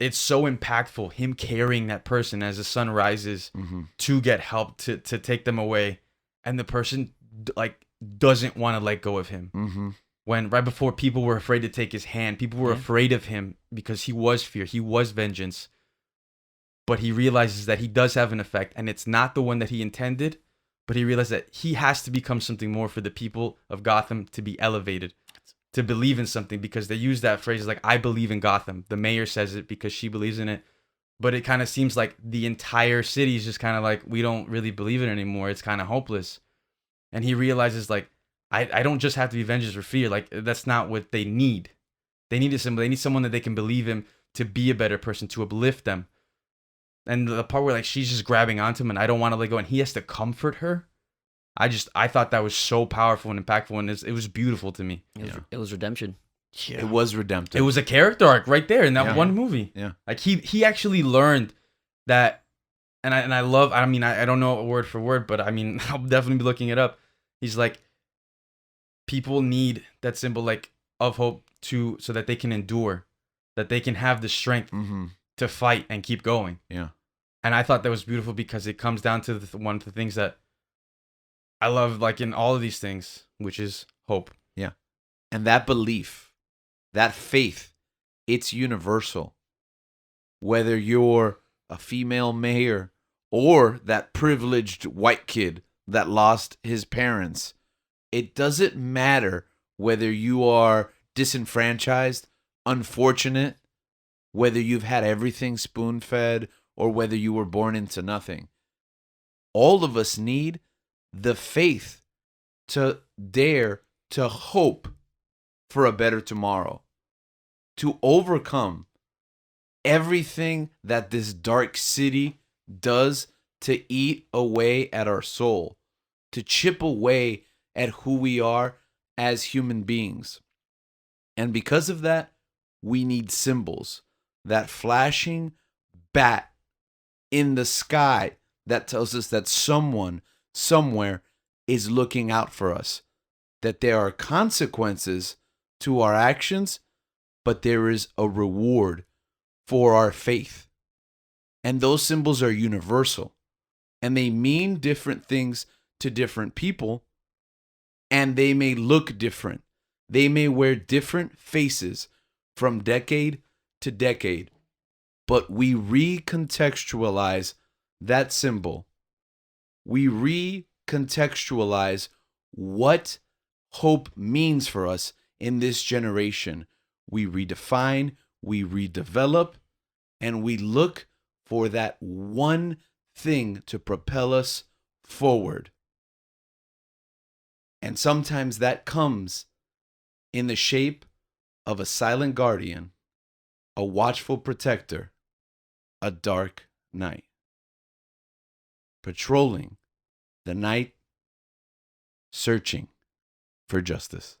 it's so impactful, him carrying that person as the sun rises to get help to take them away, and the person like doesn't want to let go of him. When right before people were afraid to take his hand, people were afraid of him because he was fear, he was vengeance. But he realizes that he does have an effect, and it's not the one that he intended, but he realized that he has to become something more for the people of Gotham to be elevated, to believe in something, because they use that phrase like, I believe in Gotham. The mayor says it because she believes in it, but it kind of seems like the entire city is just kind of like, we don't really believe it anymore. It's kind of hopeless. And he realizes like, I don't just have to be vengeance or fear. Like, that's not what they need. They need someone that they can believe in to be a better person, to uplift them. And the part where like she's just grabbing onto him and I don't want to let go, and he has to comfort her. I thought that was so powerful and impactful, and it was beautiful to me. It was redemption. Yeah. It was redemptive. It was a character arc right there in that Yeah. one movie. Yeah. Like he actually learned that, and I love. I mean, I don't know word for word, but I mean, I'll definitely be looking it up. He's like, people need that symbol like of hope so that they can endure, that they can have the strength to fight and keep going. Yeah. And I thought that was beautiful because it comes down to one of the things that I love, like in all of these things, which is hope. Yeah. And that belief, that faith, it's universal. Whether you're a female mayor or that privileged white kid that lost his parents, it doesn't matter whether you are disenfranchised, unfortunate, whether you've had everything spoon-fed, or whether you were born into nothing. All of us need the faith to dare to hope for a better tomorrow, to overcome everything that this dark city does to eat away at our soul, to chip away at who we are as human beings. And because of that, we need symbols. That flashing bat in the sky that tells us that someone, somewhere, is looking out for us. That there are consequences to our actions, but there is a reward for our faith. And those symbols are universal. And they mean different things to different people. And they may look different. They may wear different faces from decade to decade. But we recontextualize that symbol. We recontextualize what hope means for us in this generation. We redefine, we redevelop, and we look for that one thing to propel us forward. And sometimes that comes in the shape of a silent guardian, a watchful protector, a dark night. Patrolling the night, searching for justice.